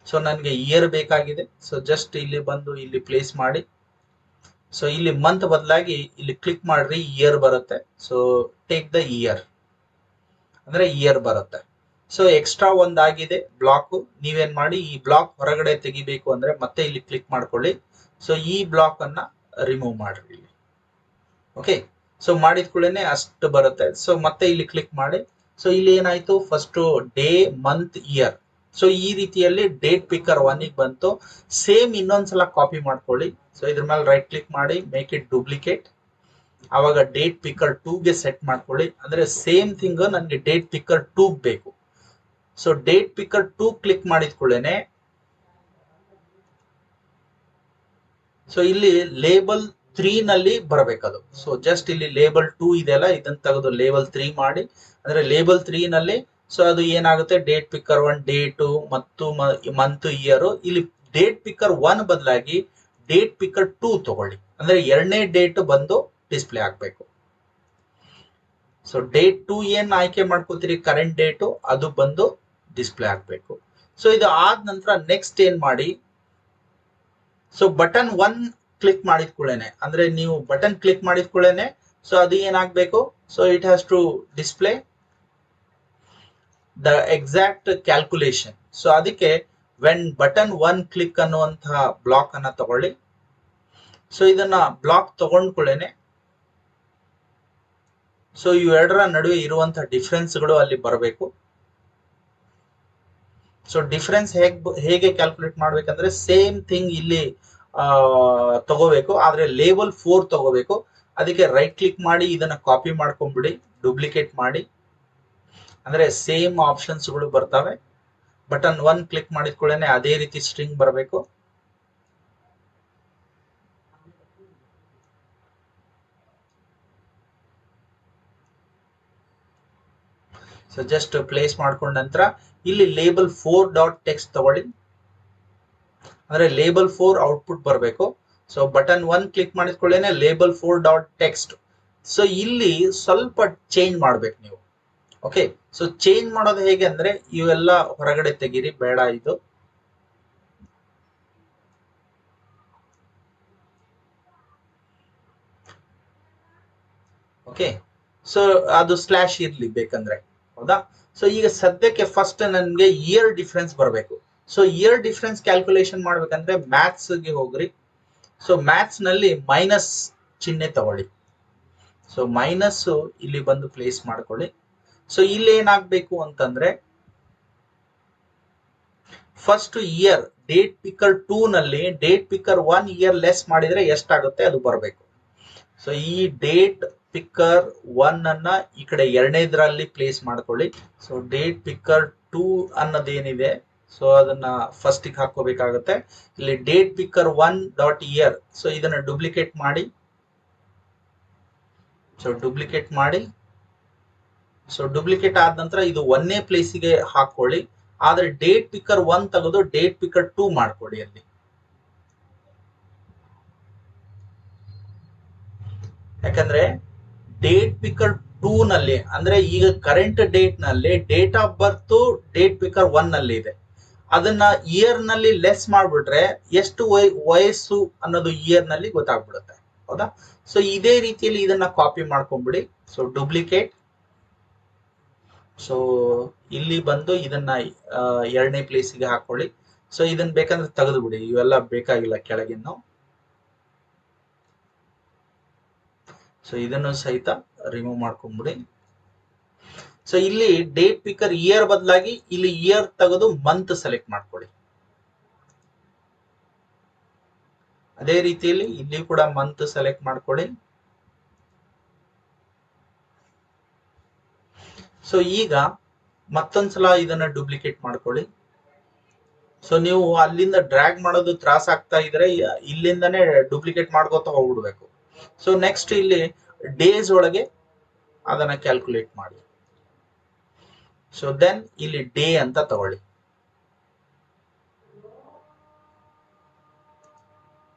ಸೊ ನನಗೆ ಇಯರ್ ಬೇಕಾಗಿದೆ. ಸೊ ಜಸ್ಟ್ ಇಲ್ಲಿ ಬಂದು ಇಲ್ಲಿ ಪ್ಲೇಸ್ ಮಾಡಿ. ಸೊ ಇಲ್ಲಿ ಮಂತ್ ಬದಲಾಗಿ ಇಲ್ಲಿ ಕ್ಲಿಕ್ ಮಾಡ್ರಿ, ಇಯರ್ ಬರುತ್ತೆ. ಸೊ ಟೇಕ್ ದ ಇಯರ್ ಅಂದ್ರೆ ಇಯರ್ ಬರುತ್ತೆ. ಸೊ ಎಕ್ಸ್ಟ್ರಾ ಒಂದಾಗಿದೆ ಬ್ಲಾಕ್. ನೀವೇನ್ ಮಾಡಿ, ಈ ಬ್ಲಾಕ್ ಹೊರಗಡೆ ತೆಗಿಬೇಕು ಅಂದ್ರೆ ಮತ್ತೆ ಇಲ್ಲಿ ಕ್ಲಿಕ್ ಮಾಡ್ಕೊಳ್ಳಿ. ಸೊ ಈ ಬ್ಲಾಕ್ ಅನ್ನ ರಿಮೂವ್ ಮಾಡ್ರಿ ಇಲ್ಲಿ. ಓಕೆ, ಸೊ ಮಾಡಿದ ಕೂಡಲೇ ಅಷ್ಟು ಬರುತ್ತೆ. ಸೊ ಮತ್ತೆ ಇಲ್ಲಿ ಕ್ಲಿಕ್ ಮಾಡಿ. ಸೊ ಇಲ್ಲಿ ಏನಾಯ್ತು, first day, month, year. So ಈ ರೀತಿಯಲ್ಲಿ ಡೇಟ್ ಪಿಕ್ಕರ್ 1 ಬಂತು. ಸೇಮ್ ಇನ್ನೊಂದ್ಸಲ ಕಾಪಿ ಮಾಡ್ಕೊಳ್ಳಿ. ಸೊ ಇದ್ರ ಮೇಲೆ ರೈಟ್ ಕ್ಲಿಕ್ ಮಾಡಿ, ಮೇಕ್ ಇಟ್ ಡೂಪ್ಲಿಕೇಟ್. ಅವಾಗ ಡೇಟ್ ಪಿಕ್ಕರ್ 2ಗೆ ಸೆಟ್ ಮಾಡ್ಕೊಳ್ಳಿ. ಅಂದ್ರೆ ಸೇಮ್ ಥಿಂಗ್ ನನಗೆ ಡೇಟ್ ಪಿಕ್ಕರ್ 2 ಬೇಕು. ಸೊ ಡೇಟ್ ಪಿಕ್ಕರ್ 2 ಕ್ಲಿಕ್ ಮಾಡಿದ ಕೂಡಲೇ ಸೊ ಇಲ್ಲಿ ಲೇಬಲ್ 3 ನಲ್ಲಿ ಬರಬೇಕದು. ಸೊ ಜಸ್ಟ್ ಇಲ್ಲಿ ಲೇಬಲ್ 2 ಇದೆಯಲ್ಲ, ಇದನ್ನ ತೆಗೆದು ಲೇಬಲ್ 3 ಮಾಡಿ. ಅಂದ್ರೆ ಲೇಬಲ್ 3 ನಲ್ಲಿ ಸೊ ಅದು ಏನಾಗುತ್ತೆ, ಡೇಟ್ ಪಿಕ್ಕರ್ 1 ಡೇಟು ಮತ್ತು ಮಂತ್, ಇಯರ್. ಇಲ್ಲಿ ಡೇಟ್ ಪಿಕ್ಕರ್ 1 ಬದಲಾಗಿ ಡೇಟ್ ಪಿಕ್ಕರ್ 2 ತಗೊಳ್ಳಿ. ಅಂದ್ರೆ 2ನೇ ಡೇಟ್ ಬಂದು ಡಿಸ್ಪ್ಲೇ ಆಗ್ಬೇಕು. ಸೊ ಡೇಟ್ 2 ಏನ್ ಆಯ್ಕೆ ಮಾಡ್ಕೋತೀರಿ, ಕರೆಂಟ್ ಡೇಟು, ಅದು ಬಂದು ಡಿಸ್ಪ್ಲೇ ಆಗ್ಬೇಕು. ಸೊ ಇದು ಆದ ನಂತರ ನೆಕ್ಸ್ಟ್ ಏನ್ ಮಾಡಿ, ಸೊ ಬಟನ್ 1 ಕ್ಲಿಕ್ ಮಾಡಿದ ಕೂಡಲೇ, ಅಂದ್ರೆ ನೀವು ಬಟನ್ ಕ್ಲಿಕ್ ಮಾಡಿದ ಕೂಡಲೇ ಸೊ ಅದು ಏನಾಗಬೇಕು, so it has to display the exact calculation. So ಅದಕ್ಕೆ ವೆನ್ ಬಟನ್ 1 ಕ್ಲಿಕ್ ಅನ್ನುವಂತಹ ಬ್ಲಾಕ್ ಅನ್ನ ತಗೊಳ್ಳಿ. ಸೊ ಇದನ್ನ ಬ್ಲಾಕ್ ತಗೊಂಡ್ಕೊಳ್ಳೇನೆ ಸೊ ಇವೆರಡರ ನಡುವೆ ಇರುವಂತಹ ಡಿಫ್ರೆನ್ಸ್ಗಳು ಅಲ್ಲಿ ಬರಬೇಕು. ಸೊ ಡಿಫ್ರೆನ್ಸ್ ಹೇಗೆ ಕ್ಯಾಲ್ಕುಲೇಟ್ ಮಾಡ್ಬೇಕಂದ್ರೆ ಸೇಮ್ ಥಿಂಗ್ ಇಲ್ಲಿ ತಗೋಬೇಕು, ಆದ್ರೆ ಲೇಬಲ್ 4 ತಗೋಬೇಕು. ಅದಕ್ಕೆ ರೈಟ್ ಕ್ಲಿಕ್ ಮಾಡಿ ಇದನ್ನ ಕಾಪಿ ಮಾಡ್ಕೊಂಡ್ಬಿಡಿ, ಡೂಪ್ಲಿಕೇಟ್ ಮಾಡಿ, ಅಂದ್ರೆ ಸೇಮ್ ಆಪ್ಷನ್ಸ್ಗಳು ಬರ್ತವೆ. ಬಟನ್ 1 ಕ್ಲಿಕ್ ಮಾಡಿದ್ಕೊಳ್ಳೇನೆ ಅದೇ ರೀತಿ ಸ್ಟ್ರಿಂಗ್ ಬರಬೇಕು. ಸೊ ಜಸ್ಟ್ ಪ್ಲೇಸ್ ಮಾಡ್ಕೊಂಡ ನಂತರ ಇಲ್ಲಿ ಲೇಬಲ್ 4.text ತಗೊಳ್ಳಿ, ಅಂದ್ರೆ ಲೇಬಲ್ 4 ಔಟ್ಪುಟ್ ಬರಬೇಕು. ಸೊ ಬಟನ್ 1 ಕ್ಲಿಕ್ ಮಾಡಿದ್ಕೊಳ್ಳೇನೆ ಲೇಬಲ್ 4.text. ಸೊ ಇಲ್ಲಿ ಸ್ವಲ್ಪ ಚೇಂಜ್ ಮಾಡ್ಬೇಕು ನೀವು. ಓಕೆ, ಸೊ ಚೇಂಜ್ ಮಾಡೋದು ಹೇಗೆ ಅಂದ್ರೆ ಇವೆಲ್ಲ ಹೊರಗಡೆ ತೆಗೀರಿ, ಬೇಡ ಇದು. ಓಕೆ, ಸೊ ಅದು ಸ್ಲಾಶ್ ಇರ್ಲಿ ಬೇಕಂದ್ರೆ, ಹೌದಾ? ಸೊ ಈಗ ಸದ್ಯಕ್ಕೆ ಫಸ್ಟ್ ನನಗೆ ಇಯರ್ ಡಿಫ್ರೆನ್ಸ್ ಬರಬೇಕು. ಸೊ ಇಯರ್ ಡಿಫ್ರೆನ್ಸ್ ಕ್ಯಾಲ್ಕುಲೇಷನ್ ಮಾಡ್ಬೇಕಂದ್ರೆ ಮ್ಯಾಥ್ಸ್ ಗೆ ಹೋಗ್ರಿ. ಸೊ ಮ್ಯಾಥ್ಸ್ ನಲ್ಲಿ ಮೈನಸ್ ಚಿಹ್ನೆ ತಗೊಳ್ಳಿ. ಸೊ ಮೈನಸ್ ಇಲ್ಲಿ ಬಂದು ಪ್ಲೇಸ್ ಮಾಡ್ಕೊಳ್ಳಿ. ಸೊ ಇಲ್ಲಿ ಏನಾಗ್ಬೇಕು ಅಂತಂದ್ರೆ ಫಸ್ಟ್ ಇಯರ್ ಡೇಟ್ ಪಿಕ್ಕರ್ 2 ನಲ್ಲಿ ಡೇಟ್ ಪಿಕ್ಕರ್ 1 ಇಯರ್ ಲೆಸ್ ಮಾಡಿದ್ರೆ ಎಷ್ಟಾಗುತ್ತೆ ಅದು ಬರಬೇಕು. ಸೊ ಈ ಡೇಟ್ ಪಿಕ್ಕರ್ 1 ಅನ್ನ ಈ ಕಡೆ ಎರಡನೇದ್ರಲ್ಲಿ ಪ್ಲೇಸ್ ಮಾಡ್ಕೊಳ್ಳಿ. ಸೊ ಡೇಟ್ ಪಿಕ್ಕರ್ 2 ಅನ್ನೋದೇನಿದೆ ಸೊ ಅದನ್ನ ಫಸ್ಟ್ ಗೆ ಹಾಕೋಬೇಕಾಗುತ್ತೆ. ಇಲ್ಲಿ ಡೇಟ್ ಪಿಕ್ಕರ್ 1.ಇಯರ್, ಸೊ ಇದನ್ನ ಡೂಪ್ಲಿಕೇಟ್ ಮಾಡಿ. ಸೊ ಡೂಪ್ಲಿಕೇಟ್ ಮಾಡಿ, ಸೊ ಡೂಪ್ಲಿಕೇಟ್ ಆದ ನಂತರ ಇದು ಒಂದೇ ಪ್ಲೇಸಿಗೆ ಹಾಕೊಳ್ಳಿ. ಆದ್ರೆ ಡೇಟ್ ಪಿಕ್ಕರ್ 1 ತೆಗೆದು ಡೇಟ್ ಪಿಕ್ಕರ್ 2 ಮಾಡ್ಕೊಳ್ಳಿ ಅಲ್ಲಿ. ಯಾಕಂದ್ರೆ ಡೇಟ್ ಪಿಕ್ಕರ್ 2 ನಲ್ಲಿ ಅಂದ್ರೆ ಈಗ ಕರೆಂಟ್ ಡೇಟ್ ನಲ್ಲಿ date of birth date picker 1 ನಲ್ಲಿ ಇದೆ. ಅದನ್ನ ಇಯರ್ ನಲ್ಲಿ ಲೆಸ್ ಮಾಡ್ಬಿಟ್ರೆ ಎಷ್ಟು ವಯಸ್ಸು ಅನ್ನೋದು ಇಯರ್ ನಲ್ಲಿ ಗೊತ್ತಾಗ್ಬಿಡುತ್ತೆ, ಹೌದಾ? ಸೊ ಇದೇ ರೀತಿಯಲ್ಲಿ ಇದನ್ನ ಕಾಪಿ ಮಾಡ್ಕೊಂಡ್ಬಿಡಿ. ಸೊ ಡೂಪ್ಲಿಕೇಟ್, ಸೊ ಇಲ್ಲಿ ಬಂದು ಇದನ್ನ ಎರಡನೇ ಪ್ಲೇಸಿಗೆ ಹಾಕೊಳ್ಳಿ. ಸೊ ಇದನ್ನ ಬೇಕಂದ್ರೆ ತೆಗೆದು ಬಿಡಿ, ಇವೆಲ್ಲ ಬೇಕಾಗಿಲ್ಲ ಕೆಳಗಿನ್ನು. ಸೊ ಇದನ್ನು ಸಹಿತ ರಿಮೂವ್ ಮಾಡ್ಕೊಂಡ್ಬಿಡಿ. ಸೊ ಇಲ್ಲಿ ಡೇಟ್ ಪಿಕ್ಕರ್ ಇಯರ್ ಬದಲಾಗಿ ಇಲ್ಲಿ ಇಯರ್ ತೆಗೆದು ಮಂತ್ ಸೆಲೆಕ್ಟ್ ಮಾಡ್ಕೊಳ್ಳಿ. ಅದೇ ರೀತಿಯಲ್ಲಿ ಇಲ್ಲಿ ಕೂಡ ಮಂತ್ ಸೆಲೆಕ್ಟ್ ಮಾಡ್ಕೊಳ್ಳಿ. ಸೊ ಈಗ ಮತ್ತೊಂದ್ಸಲ ಇದನ್ನ ಡೂಪ್ಲಿಕೇಟ್ ಮಾಡ್ಕೊಳ್ಳಿ. ಸೊ ನೀವು ಅಲ್ಲಿಂದ ಡ್ರ್ಯಾಗ್ ಮಾಡೋದು ತ್ರಾಸ ಆಗ್ತಾ ಇದ್ರೆ ಇಲ್ಲಿಂದಾನೇ ಡೂಪ್ಲಿಕೇಟ್ ಮಾಡ್ಕೋತಾ ಹೋಗ್ಬಿಡ್ಬೇಕು. ಸೊ ನೆಕ್ಸ್ಟ್ ಇಲ್ಲಿ ಡೇಸ್ ಒಳಗೆ ಅದನ್ನ ಕ್ಯಾಲ್ಕುಲೇಟ್ ಮಾಡಿ. ಸೊ ದೆನ್ ಇಲ್ಲಿ ಡೇ ಅಂತ ತಗೊಳ್ಳಿ.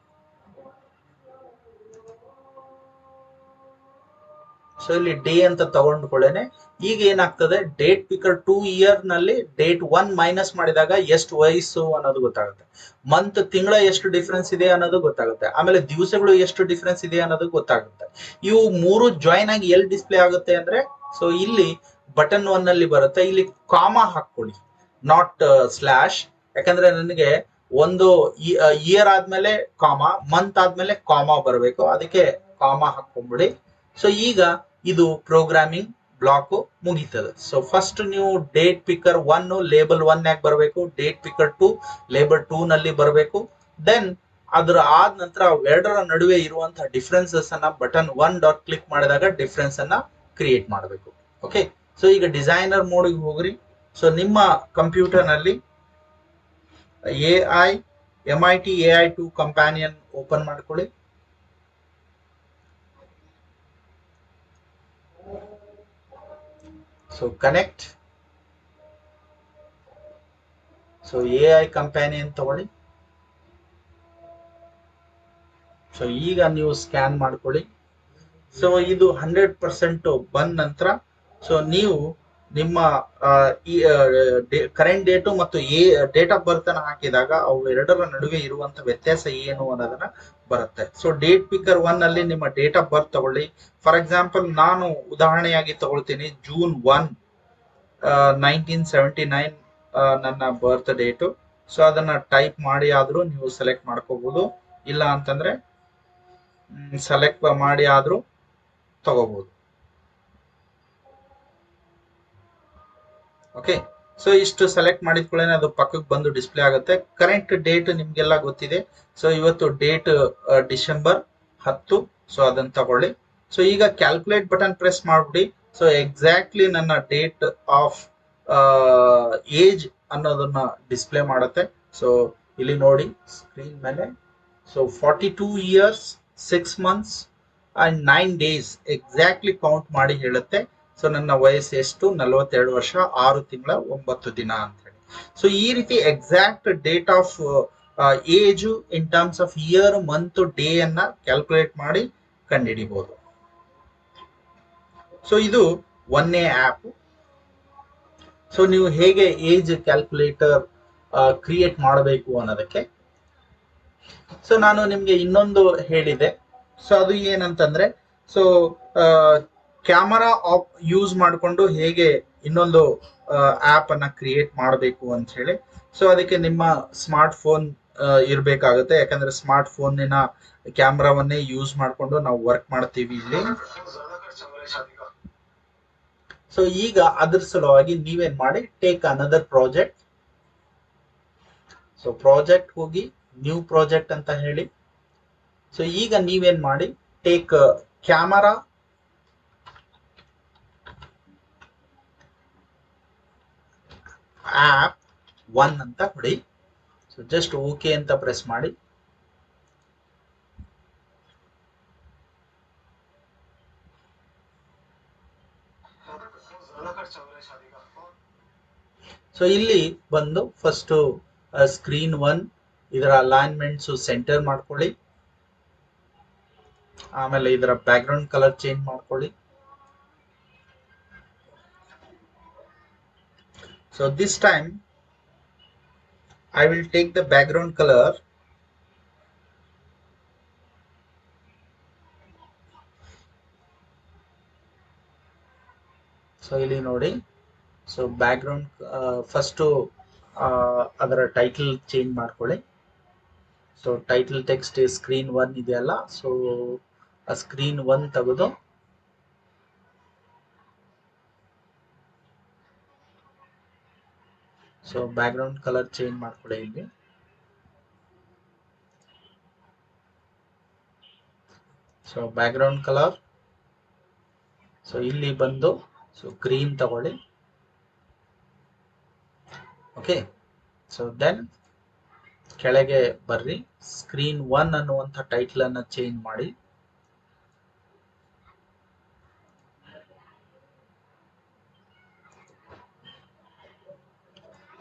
ಸೊ ಇಲ್ಲಿ ಡೇ ಅಂತ ತಗೊಂಡ್ಕೊಳ್ಳೇನೆ ಈಗ ಏನಾಗ್ತದೆ, ಡೇಟ್ ಪಿಕ್ಕರ್ 2 ಇಯರ್ ನಲ್ಲಿ ಡೇಟ್ 1 ಮೈನಸ್ ಮಾಡಿದಾಗ ಎಷ್ಟು ವಯಸ್ಸು ಅನ್ನೋದು ಗೊತ್ತಾಗುತ್ತೆ. ಮಂತ್ ತಿಂಗಳ ಎಷ್ಟು ಡಿಫ್ರೆನ್ಸ್ ಇದೆ ಅನ್ನೋದು ಗೊತ್ತಾಗುತ್ತೆ. ಆಮೇಲೆ ದಿವಸಗಳು ಎಷ್ಟು ಡಿಫ್ರೆನ್ಸ್ ಇದೆ ಅನ್ನೋದು ಗೊತ್ತಾಗುತ್ತೆ. ಇವು ಮೂರು ಜಾಯಿನ್ ಆಗಿ ಎಲ್ಲಿ ಡಿಸ್ಪ್ಲೇ ಆಗುತ್ತೆ ಅಂದ್ರೆ ಸೊ ಇಲ್ಲಿ ಬಟನ್ 1 ನಲ್ಲಿ ಬರುತ್ತೆ. ಇಲ್ಲಿ ಕಾಮಾ ಹಾಕೊಳ್ಳಿ, ನಾಟ್ ಸ್ಲಾಶ್. ಯಾಕಂದ್ರೆ ನನಗೆ ಒಂದು ಇಯರ್ ಆದ್ಮೇಲೆ ಕಾಮಾ, ಮಂತ್ ಆದ್ಮೇಲೆ ಕಾಮಾ ಬರಬೇಕು, ಅದಕ್ಕೆ ಕಾಮಾ ಹಾಕೊಂಡ್ಬಿಡಿ. ಸೊ ಈಗ ಇದು ಪ್ರೋಗ್ರಾಮಿಂಗ್ ಬ್ಲಾಕ್ ಮುಗೀತದೆ. ಸೊ ಫಸ್ಟ್ ನೀವು ಡೇಟ್ ಪಿಕ್ಕರ್ 1 ಲೇಬಲ್ 1 ಯಾಕೆ ಬರಬೇಕು, ಡೇಟ್ ಪಿಕ್ಕರ್ 2 ಲೇಬಲ್ 2 ನಲ್ಲಿ ಬರಬೇಕು. ದೆನ್ ಅದರ ಆದ ನಂತರ ಎರಡರ ನಡುವೆ ಇರುವಂತಹ ಡಿಫ್ರೆನ್ಸಸ್ ಅನ್ನ ಬಟನ್ 1 ಕ್ಲಿಕ್ ಮಾಡಿದಾಗ ಡಿಫ್ರೆನ್ಸ್ ಅನ್ನ ಕ್ರಿಯೇಟ್ ಮಾಡಬೇಕು. ಓಕೆ, ಸೊ ಈಗ ಡಿಸೈನರ್ ಮೋಡ್ಗೆ ಹೋಗ್ರಿ. ಸೊ ನಿಮ್ಮ ಕಂಪ್ಯೂಟರ್ ನಲ್ಲಿ MIT AI2 ಕಂಪ್ಯಾನಿಯನ್ ಓಪನ್ ಮಾಡ್ಕೊಳ್ಳಿ. So connect. So AI companion ತಗೊಳ್ಳಿ. ಸೊ ಈಗ ನೀವು ಸ್ಕ್ಯಾನ್ ಮಾಡ್ಕೊಳ್ಳಿ. ಸೊ ಇದು 100% ಬಂದ ನಂತರ ಸೊ ನೀವು ನಿಮ್ಮ ಕರೆಂಟ್ ಡೇಟು ಮತ್ತು ಡೇಟ್ ಆಫ್ ಬರ್ತ್ ಅನ್ನ ಹಾಕಿದಾಗ ಅವು ಎರಡರ ನಡುವೆ ಇರುವಂತ ವ್ಯತ್ಯಾಸ ಏನು ಅನ್ನೋದನ್ನ ಬರುತ್ತೆ. ಸೊ ಡೇಟ್ ಪಿಕ್ಕರ್ 1 ಅಲ್ಲಿ ನಿಮ್ಮ ಡೇಟ್ ಆಫ್ ಬರ್ತ್ ತಗೊಳ್ಳಿ. ಫಾರ್ ಎಕ್ಸಾಂಪಲ್ ನಾನು ಉದಾಹರಣೆಯಾಗಿ ತಗೊಳ್ತೀನಿ June 1, 1979 ನನ್ನ ಬರ್ತ್ ಡೇಟು. ಸೊ ಅದನ್ನ ಟೈಪ್ ಮಾಡಿ ಆದ್ರೂ ನೀವು ಸೆಲೆಕ್ಟ್ ಮಾಡ್ಕೋಬಹುದು. ಇಲ್ಲ ಅಂತಂದ್ರೆ ಸೆಲೆಕ್ಟ್ ಮಾಡಿ ಆದ್ರೂ ತಗೋಬಹುದು. ಓಕೆ, ಸೊ ಇಷ್ಟು ಸೆಲೆಕ್ಟ್ ಮಾಡಿದ ಕೂಡಲೇ ಅದು ಪಕ್ಕಕ್ಕೆ ಬಂದು ಡಿಸ್ಪ್ಲೇ ಆಗುತ್ತೆ. ಕರೆಂಟ್ ಡೇಟ್ ನಿಮ್ಗೆಲ್ಲ ಗೊತ್ತಿದೆ. ಸೊ ಇವತ್ತು ಡೇಟ್ ಡಿಸೆಂಬರ್ 10. ಸೊ ಅದನ್ನ ತಗೊಳ್ಳಿ. ಸೊ ಈಗ ಕ್ಯಾಲ್ಕುಲೇಟ್ ಬಟನ್ ಪ್ರೆಸ್ ಮಾಡ್ಬಿಡಿ. ಸೊ ಎಕ್ಸಾಕ್ಟ್ಲಿ ನನ್ನ ಡೇಟ್ ಆಫ್ ಏಜ್ ಅನ್ನೋದನ್ನ ಡಿಸ್ಪ್ಲೇ ಮಾಡುತ್ತೆ. ಸೊ ಇಲ್ಲಿ ನೋಡಿ ಸ್ಕ್ರೀನ್ ಮೇಲೆ. So 42 years 6 months and 9 days exactly count ಮಾಡಿ ಹೇಳುತ್ತೆ. ಸೊ ನನ್ನ ವಯಸ್ಸು ಎಷ್ಟು? 42 ವರ್ಷ 6 ತಿಂಗಳ 9 ದಿನ ಅಂತ ಹೇಳಿ. ಸೊ ಈ ರೀತಿ exact date of age in terms of year, month, day ಅನ್ನ ಕ್ಯಾಲ್ಕುಲೇಟ್ ಮಾಡಿ ಕಂಡುಹಿಡಿಬಹುದು. ಸೊ ಇದು ಒಂದೇ ಆಪ್. ಸೊ ನೀವು ಹೇಗೆ ಏಜ್ ಕ್ಯಾಲ್ಕುಲೇಟರ್ ಕ್ರಿಯೇಟ್ ಮಾಡಬೇಕು ಅನ್ನೋದಕ್ಕೆ ಸೊ ನಾನು ನಿಮ್ಗೆ ಇನ್ನೊಂದು ಹೇಳಿದೆ. ಸೊ ಅದು ಏನಂತಂದ್ರೆ, ಸೊ ಕ್ಯಾಮರಾ ಯೂಸ್ ಮಾಡಿಕೊಂಡು ಹೇಗೆ ಇನ್ನೊಂದು ಆಪ್ ಅನ್ನ ಕ್ರಿಯೇಟ್ ಮಾಡಬೇಕು ಅಂತ ಹೇಳಿ. ಸೊ ಅದಕ್ಕೆ ನಿಮ್ಮ ಸ್ಮಾರ್ಟ್ ಫೋನ್ ಇರಬೇಕಾಗುತ್ತೆ. ಯಾಕಂದ್ರೆ ಸ್ಮಾರ್ಟ್ ಫೋನಿನ ಕ್ಯಾಮ್ರಾವನ್ನೇ ಯೂಸ್ ಮಾಡಿಕೊಂಡು ನಾವು ವರ್ಕ್ ಮಾಡ್ತೀವಿ ಇಲ್ಲಿ. ಸೊ ಈಗ ಅದ್ರ ಸಲುವಾಗಿ ನೀವೇನ್ ಮಾಡಿ, take another project. So project ಹೋಗಿ ನ್ಯೂ ಪ್ರಾಜೆಕ್ಟ್ ಅಂತ ಹೇಳಿ. ಸೊ ಈಗ ನೀವೇನ್ ಮಾಡಿ, ಟೇಕ್ ಕ್ಯಾಮರಾ ಆಪ್ 1 ಅಂತ ಕೊಡಿ. ಸೊ ಜಸ್ಟ್ ಓಕೆ ಅಂತ ಪ್ರೆಸ್ ಮಾಡಿ. ಸೊ ಇಲ್ಲಿ ಬಂದು ಫಸ್ಟ್ ಸ್ಕ್ರೀನ್ 1 ಇದರ ಅಲೈನ್ಮೆಂಟ್ಸ್ ಸೆಂಟರ್ ಮಾಡ್ಕೊಳ್ಳಿ. ಆಮೇಲೆ ಇದರ ಬ್ಯಾಕ್ ಗ್ರೌಂಡ್ ಕಲರ್ ಚೇಂಜ್ ಮಾಡ್ಕೊಳ್ಳಿ. So this time I will take the background color so ಇಲ್ಲಿ ನೋಡಿ. ಸೊ ಬ್ಯಾಕ್ ಗ್ರೌಂಡ್ ಫಸ್ಟ್ ಅದರ ಟೈಟಲ್ ಚೇಂಜ್ ಮಾಡ್ಕೊಳ್ಳಿ. ಸೊ ಟೈಟಲ್ ಟೆಕ್ಸ್ಟ್ ಸ್ಕ್ರೀನ್ 1 ಇದೆಯಲ್ಲ, ಸೊ ಆ ಸ್ಕ್ರೀನ್ 1 ತೆಗೆದು so back ground colour change ಮಾಡ್ಕೊಳ್ಳಿ ಇಲ್ಲಿ. So back ground colour, so ಇಲ್ಲಿ ಬಂದು ಸೊ ಗ್ರೀನ್ ತಗೊಳ್ಳಿ. ಓಕೆ, ಸೊ ದೆನ್ ಕೆಳಗೆ ಬರ್ರಿ. ಸ್ಕ್ರೀನ್ 1 ಅನ್ನುವಂಥ ಟೈಟಲ್ ಅನ್ನ ಚೇಂಜ್ ಮಾಡಿ.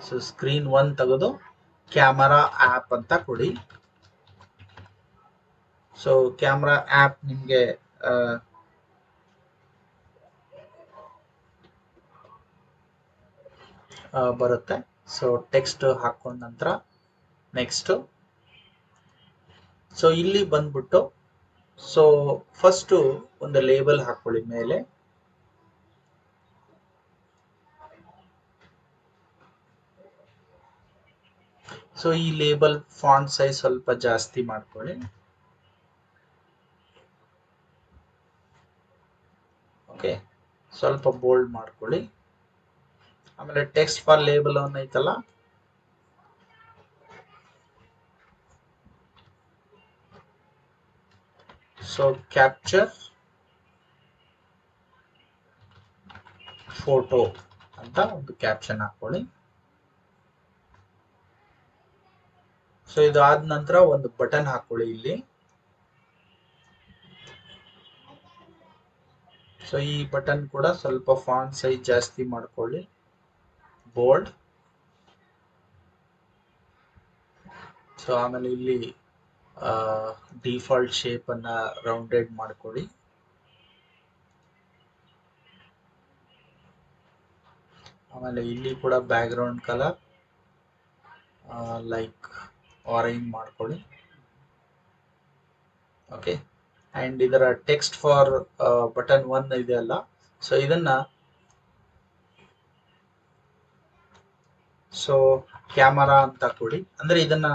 ಸೊ ಸ್ಕ್ರೀನ್ 1 ತೆಗೆದು ಕ್ಯಾಮರಾ ಆಪ್ ಅಂತ ಕೊಡಿ. ಸೊ ಕ್ಯಾಮರಾ ಆಪ್ ನಿಮ್ಗೆ ಬರುತ್ತೆ. ಸೊ ಟೆಕ್ಸ್ಟ್ ಹಾಕೊಂಡ ನಂತರ ನೆಕ್ಸ್ಟ್. ಸೊ ಇಲ್ಲಿ ಬಂದ್ಬಿಟ್ಟು ಸೊ ಫಸ್ಟ್ ಒಂದು ಲೇಬಲ್ ಹಾಕೊಳ್ಳಿ ಮೇಲೆ. ಸೊ ಈ ಲೇಬಲ್ ಫಾಂಟ್ ಸೈಜ್ ಸ್ವಲ್ಪ ಜಾಸ್ತಿ ಮಾಡ್ಕೊಳ್ಳಿ. ಓಕೆ, ಸ್ವಲ್ಪ ಬೋಲ್ಡ್ ಮಾಡ್ಕೊಳ್ಳಿ. ಆಮೇಲೆ ಟೆಕ್ಸ್ಟ್ ಫಾರ್ ಲೇಬಲ್ ಅನ್ನ ಐತಲ್ಲ, ಸೊ ಕ್ಯಾಪ್ಚರ್ ಫೋಟೋ ಅಂತ ಒಂದು ಕ್ಯಾಪ್ಷನ್ ಹಾಕೊಳ್ಳಿ. ಸೊ ಇದು ಆದ ನಂತರ ಒಂದು ಬಟನ್ ಹಾಕೊಳ್ಳಿ ಇಲ್ಲಿ. ಸೊ ಈ ಬಟನ್ ಕೂಡ ಸ್ವಲ್ಪ ಫಾಂಟ್ ಸೈಜ್ ಜಾಸ್ತಿ ಮಾಡ್ಕೊಳ್ಳಿ, ಬೋಲ್ಡ್. ಸೊ ಆಮೇಲೆ ಇಲ್ಲಿ ಡಿಫಾಲ್ಟ್ ಶೇಪ್ ಅನ್ನ ರೌಂಡೆಡ್ ಮಾಡ್ಕೊಳ್ಳಿ. ಆಮೇಲೆ ಇಲ್ಲಿ ಕೂಡ back ground colour like orange ಮಾಡ್ಕೊಳ್ಳಿ. ಓಕೆ, ಅಂಡ್ ಇದರ ಟೆಕ್ಸ್ಟ್ ಫಾರ್ ಬಟನ್ 1 ಇದೆಯಲ್ಲ, ಸೊ ಇದನ್ನ ಸೊ ಕ್ಯಾಮರಾ ಅಂತ ಕೊಡಿ. ಅಂದ್ರೆ ಇದನ್ನ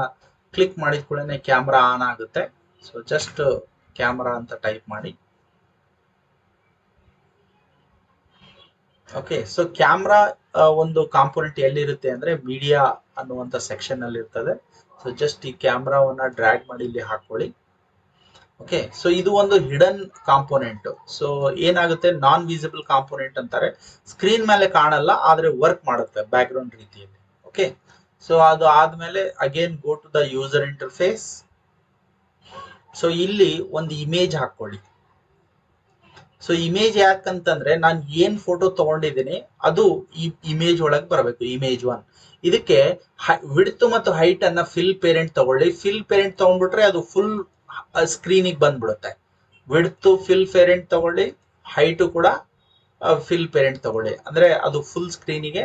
ಕ್ಲಿಕ್ ಮಾಡಿದ ಕೂಡಲೇ ಕ್ಯಾಮರಾ ಆನ್ ಆಗುತ್ತೆ. ಸೊ ಜಸ್ಟ್ ಕ್ಯಾಮರಾ ಅಂತ ಟೈಪ್ ಮಾಡಿ. ಓಕೆ, ಸೊ ಕ್ಯಾಮ್ರಾ ಒಂದು ಕಾಂಪೋನೆಂಟ್ ಎಲ್ಲಿರುತ್ತೆ ಅಂದ್ರೆ ಮೀಡಿಯಾ ಅನ್ನುವಂಥ ಸೆಕ್ಷನ್ ಅಲ್ಲಿ ಇರ್ತದೆ. ಸೊ ಜಸ್ಟ್ ಈ ಕ್ಯಾಮ್ರಾವನ್ನ ಡ್ರ್ಯಾಗ್ ಮಾಡಿ ಇಲ್ಲಿ ಹಾಕೊಳ್ಳಿ. ಓಕೆ, ಸೊ ಇದು ಒಂದು ಹಿಡನ್ ಕಾಂಪೋನೆಂಟ್. ಸೊ ಏನಾಗುತ್ತೆ, ನಾನ್ ವಿಸಿಬಲ್ ಕಾಂಪೋನೆಂಟ್ ಅಂತಾರೆ. ಸ್ಕ್ರೀನ್ ಮೇಲೆ ಕಾಣಲ್ಲ, ಆದ್ರೆ ವರ್ಕ್ ಮಾಡುತ್ತೆ ಬ್ಯಾಕ್ ಗ್ರೌಂಡ್ ರೀತಿಯಲ್ಲಿ. ಓಕೆ, ಸೊ ಅದು ಆದ್ಮೇಲೆ again go to the user interface. So ಇಲ್ಲಿ ಒಂದು ಇಮೇಜ್ ಹಾಕೊಳ್ಳಿ. ಸೊ ಇಮೇಜ್ ಯಾಕಂತಂದ್ರೆ ನಾನು ಏನ್ ಫೋಟೋ ತಗೊಂಡಿದ್ದೀನಿ ಅದು ಈ ಇಮೇಜ್ ಒಳಗೆ ಬರಬೇಕು, ಇಮೇಜ್ 1. ಇದಕ್ಕೆ ವಿಡ್ತ್ ಮತ್ತು ಹೈಟ್ ಅನ್ನ ಫಿಲ್ ಪೇರೆಂಟ್ ತಗೊಳ್ಳಿ. ಫಿಲ್ ಪೇರೆಂಟ್ ತಗೊಂಡ್ಬಿಟ್ರೆ ಅದು ಫುಲ್ ಸ್ಕ್ರೀನಿಗೆ ಬಂದ್ಬಿಡುತ್ತೆ. ವಿಡ್ತ್ ಫಿಲ್ ಪೇರೆಂಟ್ ತಗೊಳ್ಳಿ, ಹೈಟ್ ಕೂಡ ಫಿಲ್ ಪೇರೆಂಟ್ ತಗೊಳ್ಳಿ, ಅಂದ್ರೆ ಅದು ಫುಲ್ ಸ್ಕ್ರೀನಿಗೆ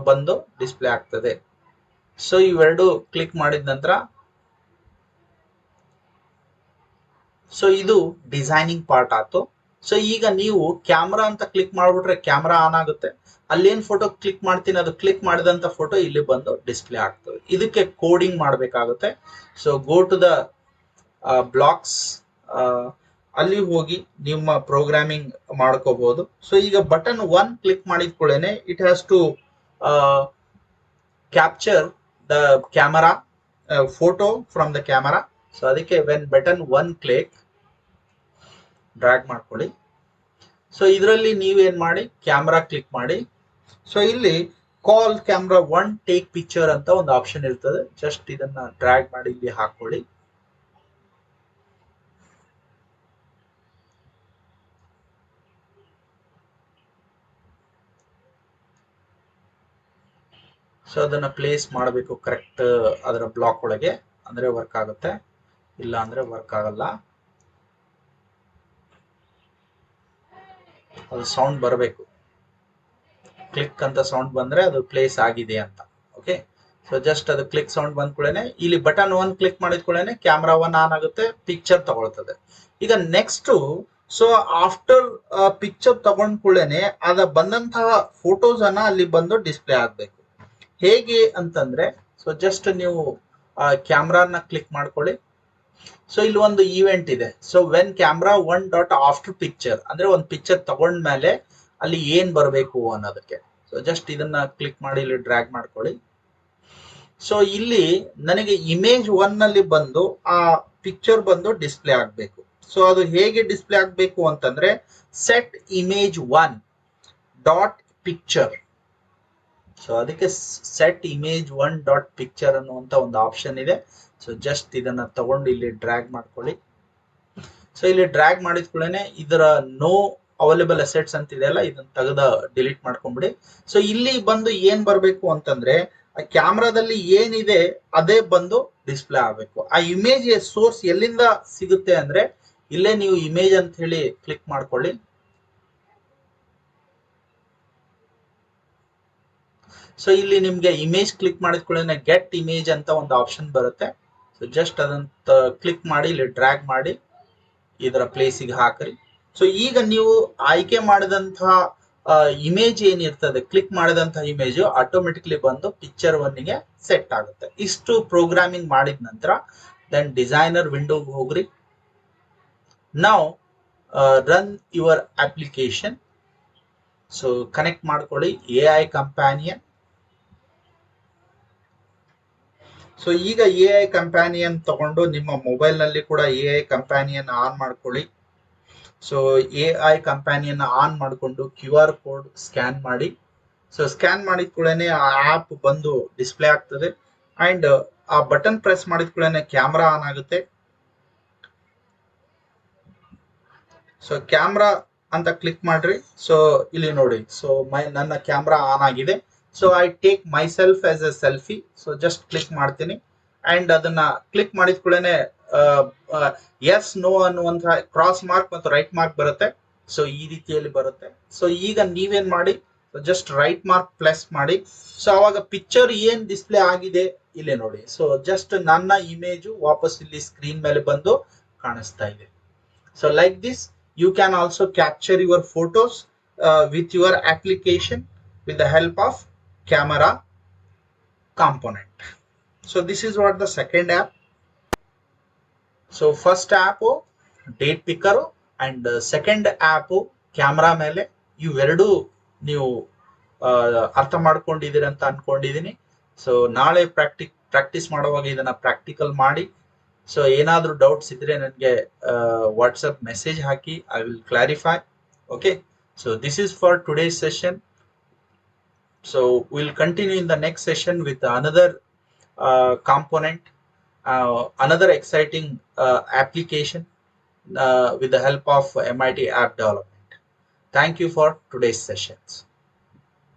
ಬಂದು ಡಿಸ್ಪ್ಲೇ ಆಗ್ತದೆ. ಸೊ ಇವೆರಡು ಕ್ಲಿಕ್ ಮಾಡಿದ ನಂತರ ಸೊ ಇದು ಡಿಸೈನಿಂಗ್ ಪಾರ್ಟ್ ಆಯ್ತು. ಸೊ ಈಗ ನೀವು ಕ್ಯಾಮ್ರಾ ಅಂತ ಕ್ಲಿಕ್ ಮಾಡ್ಬಿಟ್ರೆ ಕ್ಯಾಮ್ರಾ ಆನ್ ಆಗುತ್ತೆ. ಅಲ್ಲೇನ್ ಫೋಟೋ ಕ್ಲಿಕ್ ಮಾಡ್ತೀನಿ ಅದು ಕ್ಲಿಕ್ ಮಾಡಿದಂತ ಫೋಟೋ ಇಲ್ಲಿ ಬಂದು ಡಿಸ್ಪ್ಲೇ ಆಗ್ತದೆ. ಇದಕ್ಕೆ ಕೋಡಿಂಗ್ ಮಾಡಬೇಕಾಗುತ್ತೆ. So go to the blocks, ಅಲ್ಲಿ ಹೋಗಿ ನಿಮ್ಮ ಪ್ರೋಗ್ರಾಮಿಂಗ್ ಮಾಡ್ಕೋಬಹುದು. ಸೊ ಈಗ ಬಟನ್ 1 ಕ್ಲಿಕ್ ಮಾಡಿದ ಕೂಡಲೇ it has to capture the camera photo from the camera. So ಅದಕ್ಕೆ ವೆನ್ ಬಟನ್ 1 ಕ್ಲಿಕ್ ಡ್ರ್ಯಾಗ್ ಮಾಡ್ಕೊಳ್ಳಿ. ಸೊ ಇದರಲ್ಲಿ ನೀವೇನ್ ಮಾಡಿ, ಕ್ಯಾಮ್ರಾ ಕ್ಲಿಕ್ ಮಾಡಿ. ಸೊ ಇಲ್ಲಿ ಕಾಲ್ ಕ್ಯಾಮ್ರಾ 1 ಟೇಕ್ ಪಿಕ್ಚರ್ ಅಂತ ಒಂದು ಆಪ್ಷನ್ ಇರ್ತದೆ. ಜಸ್ಟ್ ಇದನ್ನ ಡ್ರ್ಯಾಗ್ ಮಾಡಿ ಇಲ್ಲಿ ಹಾಕೊಳ್ಳಿ. ಸೊ ಅದನ್ನ ಪ್ಲೇಸ್ ಮಾಡಬೇಕು ಕರೆಕ್ಟ್ ಅದರ ಬ್ಲಾಕ್ ಒಳಗೆ, ಅಂದ್ರೆ ವರ್ಕ್ ಆಗುತ್ತೆ. ಇಲ್ಲ ಅಂದ್ರೆ ವರ್ಕ್ ಆಗಲ್ಲ. ಅದು ಸೌಂಡ್ ಬರಬೇಕು, ಕ್ಲಿಕ್ ಅಂತ ಸೌಂಡ್ ಬಂದ್ರೆ ಅದು ಪ್ಲೇಸ್ ಆಗಿದೆ ಅಂತ. ಓಕೆ, ಸೊ ಜಸ್ಟ್ ಅದು ಕ್ಲಿಕ್ ಸೌಂಡ್ ಬಂದ ಕೂಡಲೇ ಇಲ್ಲಿ ಬಟನ್ 1 ಕ್ಲಿಕ್ ಮಾಡಿದ ಕೂಡಲೇ ಕ್ಯಾಮ್ರಾ 1 ಆನ್ ಆಗುತ್ತೆ, ಪಿಕ್ಚರ್ ತಗೊಳ್ತದೆ. ಈಗ ನೆಕ್ಸ್ಟ್, ಸೊ ಆಫ್ಟರ್ ಪಿಕ್ಚರ್ ತಗೊಂಡ್ ಕೂಡಲೇ ಅದ ಬಂದಂತಹ ಫೋಟೋಸ್ ಅನ್ನ ಅಲ್ಲಿ ಬಂದು ಡಿಸ್ಪ್ಲೇ ಆಗ್ಬೇಕು. ಹೇಗೆ ಅಂತಂದ್ರೆ, ಸೊ ಜಸ್ಟ್ ನೀವು ಕ್ಯಾಮ್ರಾನ ಕ್ಲಿಕ್ ಮಾಡ್ಕೊಳ್ಳಿ. ಸೊ ಇಲ್ಲಿ ಒಂದು ಈವೆಂಟ್ ಇದೆ. So when camera 1 dot after picture ಅಂದ್ರೆ ಒಂದು ಪಿಕ್ಚರ್ ತಗೊಂಡ್ಮೇಲೆ ಅಲ್ಲಿ ಏನ್ ಬರಬೇಕು ಅನ್ನೋದಕ್ಕೆ. ಸೊ ಜಸ್ಟ್ ಇದನ್ನ ಕ್ಲಿಕ್ ಮಾಡಿ ಇಲ್ಲಿ ಡ್ರ್ಯಾಗ್ ಮಾಡ್ಕೊಳ್ಳಿ. ಸೊ ಇಲ್ಲಿ ನನಗೆ ಇಮೇಜ್ 1 ನಲ್ಲಿ ಬಂದು ಆ ಪಿಕ್ಚರ್ ಬಂದು ಡಿಸ್ಪ್ಲೇ ಆಗ್ಬೇಕು. ಸೊ ಅದು ಹೇಗೆ ಡಿಸ್ಪ್ಲೇ ಆಗ್ಬೇಕು ಅಂತಂದ್ರೆ, set image 1 dot picture. So ಅದಕ್ಕೆ ಸೆಟ್ ಇಮೇಜ್ 1 ಡಾಟ್ ಪಿಕ್ಚರ್ ಅನ್ನುವಂತ ಒಂದು ಆಪ್ಷನ್ ಇದೆ. ಸೊ ಜಸ್ಟ್ ಇದನ್ನ ತಗೊಂಡು ಇಲ್ಲಿ ಡ್ರ್ಯಾಗ್ ಮಾಡ್ಕೊಳ್ಳಿ. ಸೊ ಇಲ್ಲಿ ಡ್ರ್ಯಾಗ್ ಮಾಡಿದ ಕೂಡಲೇ ಇದರ ನೋ ಅವೈಲೇಬಲ್ ಅಸೆಟ್ಸ್ ಅಂತ ಇದೆಯಲ್ಲ, ಇದನ್ನ ತೆಗೆದ ಡಿಲೀಟ್ ಮಾಡ್ಕೊಂಡ್ಬಿಡಿ. ಸೊ ಇಲ್ಲಿ ಬಂದು ಏನ್ ಬರ್ಬೇಕು ಅಂತಂದ್ರೆ, ಆ ಕ್ಯಾಮ್ರಾದಲ್ಲಿ ಏನಿದೆ ಅದೇ ಬಂದು ಡಿಸ್ಪ್ಲೇ ಆಗಬೇಕು. ಆ ಇಮೇಜ್ ಸೋರ್ಸ್ ಎಲ್ಲಿಂದ ಸಿಗುತ್ತೆ ಅಂದ್ರೆ, ಇಲ್ಲೇ ನೀವು ಇಮೇಜ್ ಅಂತ ಹೇಳಿ ಕ್ಲಿಕ್ ಮಾಡ್ಕೊಳ್ಳಿ. ಸೊ ಇಲ್ಲಿ ನಿಮ್ಗೆ ಇಮೇಜ್ ಕ್ಲಿಕ್ ಮಾಡಿದ ಕೂಡಲೇ ಗೆಟ್ ಇಮೇಜ್ ಅಂತ ಒಂದು ಆಪ್ಷನ್ ಬರುತ್ತೆ. ಸೊ ಜಸ್ಟ್ ಅದನ್ನ ಕ್ಲಿಕ್ ಮಾಡಿ ಇಲ್ಲಿ ಡ್ರ್ಯಾಗ್ ಮಾಡಿ ಇದರ ಪ್ಲೇಸಿಗೆ ಹಾಕ್ರಿ. ಸೊ ಈಗ ನೀವು ಆಯ್ಕೆ ಮಾಡಿದಂತಹ ಇಮೇಜ್ ಏನಿರ್ತದೆ, ಕ್ಲಿಕ್ ಮಾಡಿದಂತಹ ಇಮೇಜ್ ಆಟೋಮೆಟಿಕ್ಲಿ ಬಂದು ಪಿಕ್ಚರ್ 1 ಗೆ ಸೆಟ್ ಆಗುತ್ತೆ. ಇಷ್ಟು ಪ್ರೋಗ್ರಾಮಿಂಗ್ ಮಾಡಿದ ನಂತರ ದೆನ್ ಡಿಸೈನರ್ ವಿಂಡೋಗೆ ಹೋಗ್ರಿ. ನಾವು run your application. So connect ಮಾಡ್ಕೊಳ್ಳಿ AI ಕಂಪ್ಯಾನಿಯನ್. ಸೊ ಈಗ AI ಕಂಪ್ಯಾನಿಯನ್ ತಗೊಂಡು ನಿಮ್ಮ ಮೊಬೈಲ್ ನಲ್ಲಿ ಕೂಡ AI ಕಂಪ್ಯಾನಿಯನ್ ಆನ್ ಮಾಡ್ಕೊಳ್ಳಿ. ಸೊ AI ಕಂಪ್ಯಾನಿಯನ್ ಆನ್ ಮಾಡಿಕೊಂಡು QR ಕೋಡ್ ಸ್ಕ್ಯಾನ್ ಮಾಡಿ. ಸೊ ಸ್ಕ್ಯಾನ್ ಮಾಡಿದ ಕೂಡಲೇ ಆ ಆಪ್ ಬಂದು ಡಿಸ್ಪ್ಲೇ ಆಗ್ತದೆ. ಅಂಡ್ ಆ ಬಟನ್ ಪ್ರೆಸ್ ಮಾಡಿದ ಕೂಡಲೇ ಕ್ಯಾಮ್ರಾ ಆನ್ ಆಗುತ್ತೆ. ಸೊ ಕ್ಯಾಮ್ರಾ ಅಂತ ಕ್ಲಿಕ್ ಮಾಡ್ರಿ. ಸೊ ಇಲ್ಲಿ ನೋಡಿ, ಸೊ ನನ್ನ ಕ್ಯಾಮ್ರಾ ಆನ್ ಆಗಿದೆ. So I take my self as A selfie. So just click ಮಾಡ್ತೀನಿ. ಅಂಡ್ ಅದನ್ನ ಕ್ಲಿಕ್ ಮಾಡಿದ ಕೂಡಲೇ ಎಸ್ ನೋ ಅನ್ನುವಂತಹ ಕ್ರಾಸ್ ಮಾರ್ಕ್ ಮತ್ತು ರೈಟ್ ಮಾರ್ಕ್ ಬರುತ್ತೆ. ಸೊ ಈ ರೀತಿಯಲ್ಲಿ ಬರುತ್ತೆ. ಸೊ ಈಗ ನೀವೇನ್ ಮಾಡಿ, ಜಸ್ಟ್ ರೈಟ್ ಮಾರ್ಕ್ ಪ್ಲಸ್ ಮಾಡಿ. ಸೊ ಅವಾಗ ಪಿಕ್ಚರ್ ಏನ್ ಡಿಸ್ಪ್ಲೇ ಆಗಿದೆ ಇಲ್ಲಿ ನೋಡಿ. ಸೊ ಜಸ್ಟ್ ನನ್ನ ಇಮೇಜು ವಾಪಸ್ ಇಲ್ಲಿ ಸ್ಕ್ರೀನ್ ಮೇಲೆ ಬಂದು ಕಾಣಿಸ್ತಾ ಇದೆ. So like this you can also capture your photos with your application with the help of camera component. So this is what the second app. So first app date picker and second app camera ಮೇಲೆ, ಇವೆರಡೂ ನೀವು ಅರ್ಥ ಮಾಡ್ಕೊಂಡಿದ್ದೀರಿ ಅಂತ ಅನ್ಕೊಂಡಿದ್ದೀನಿ. So ನಾಳೆ practice ಮಾಡುವಾಗ ಇದನ್ನ ಪ್ರಾಕ್ಟಿಕಲ್ ಮಾಡಿ. ಸೊ ಏನಾದರೂ ಡೌಟ್ಸ್ ಇದ್ರೆ ನನಗೆ WhatsApp message hockey, I will clarify. Okay, so this is for today's session. So will continue in the next session with another component, another exciting application with the help of MIT app development. Thank you for today's sessions.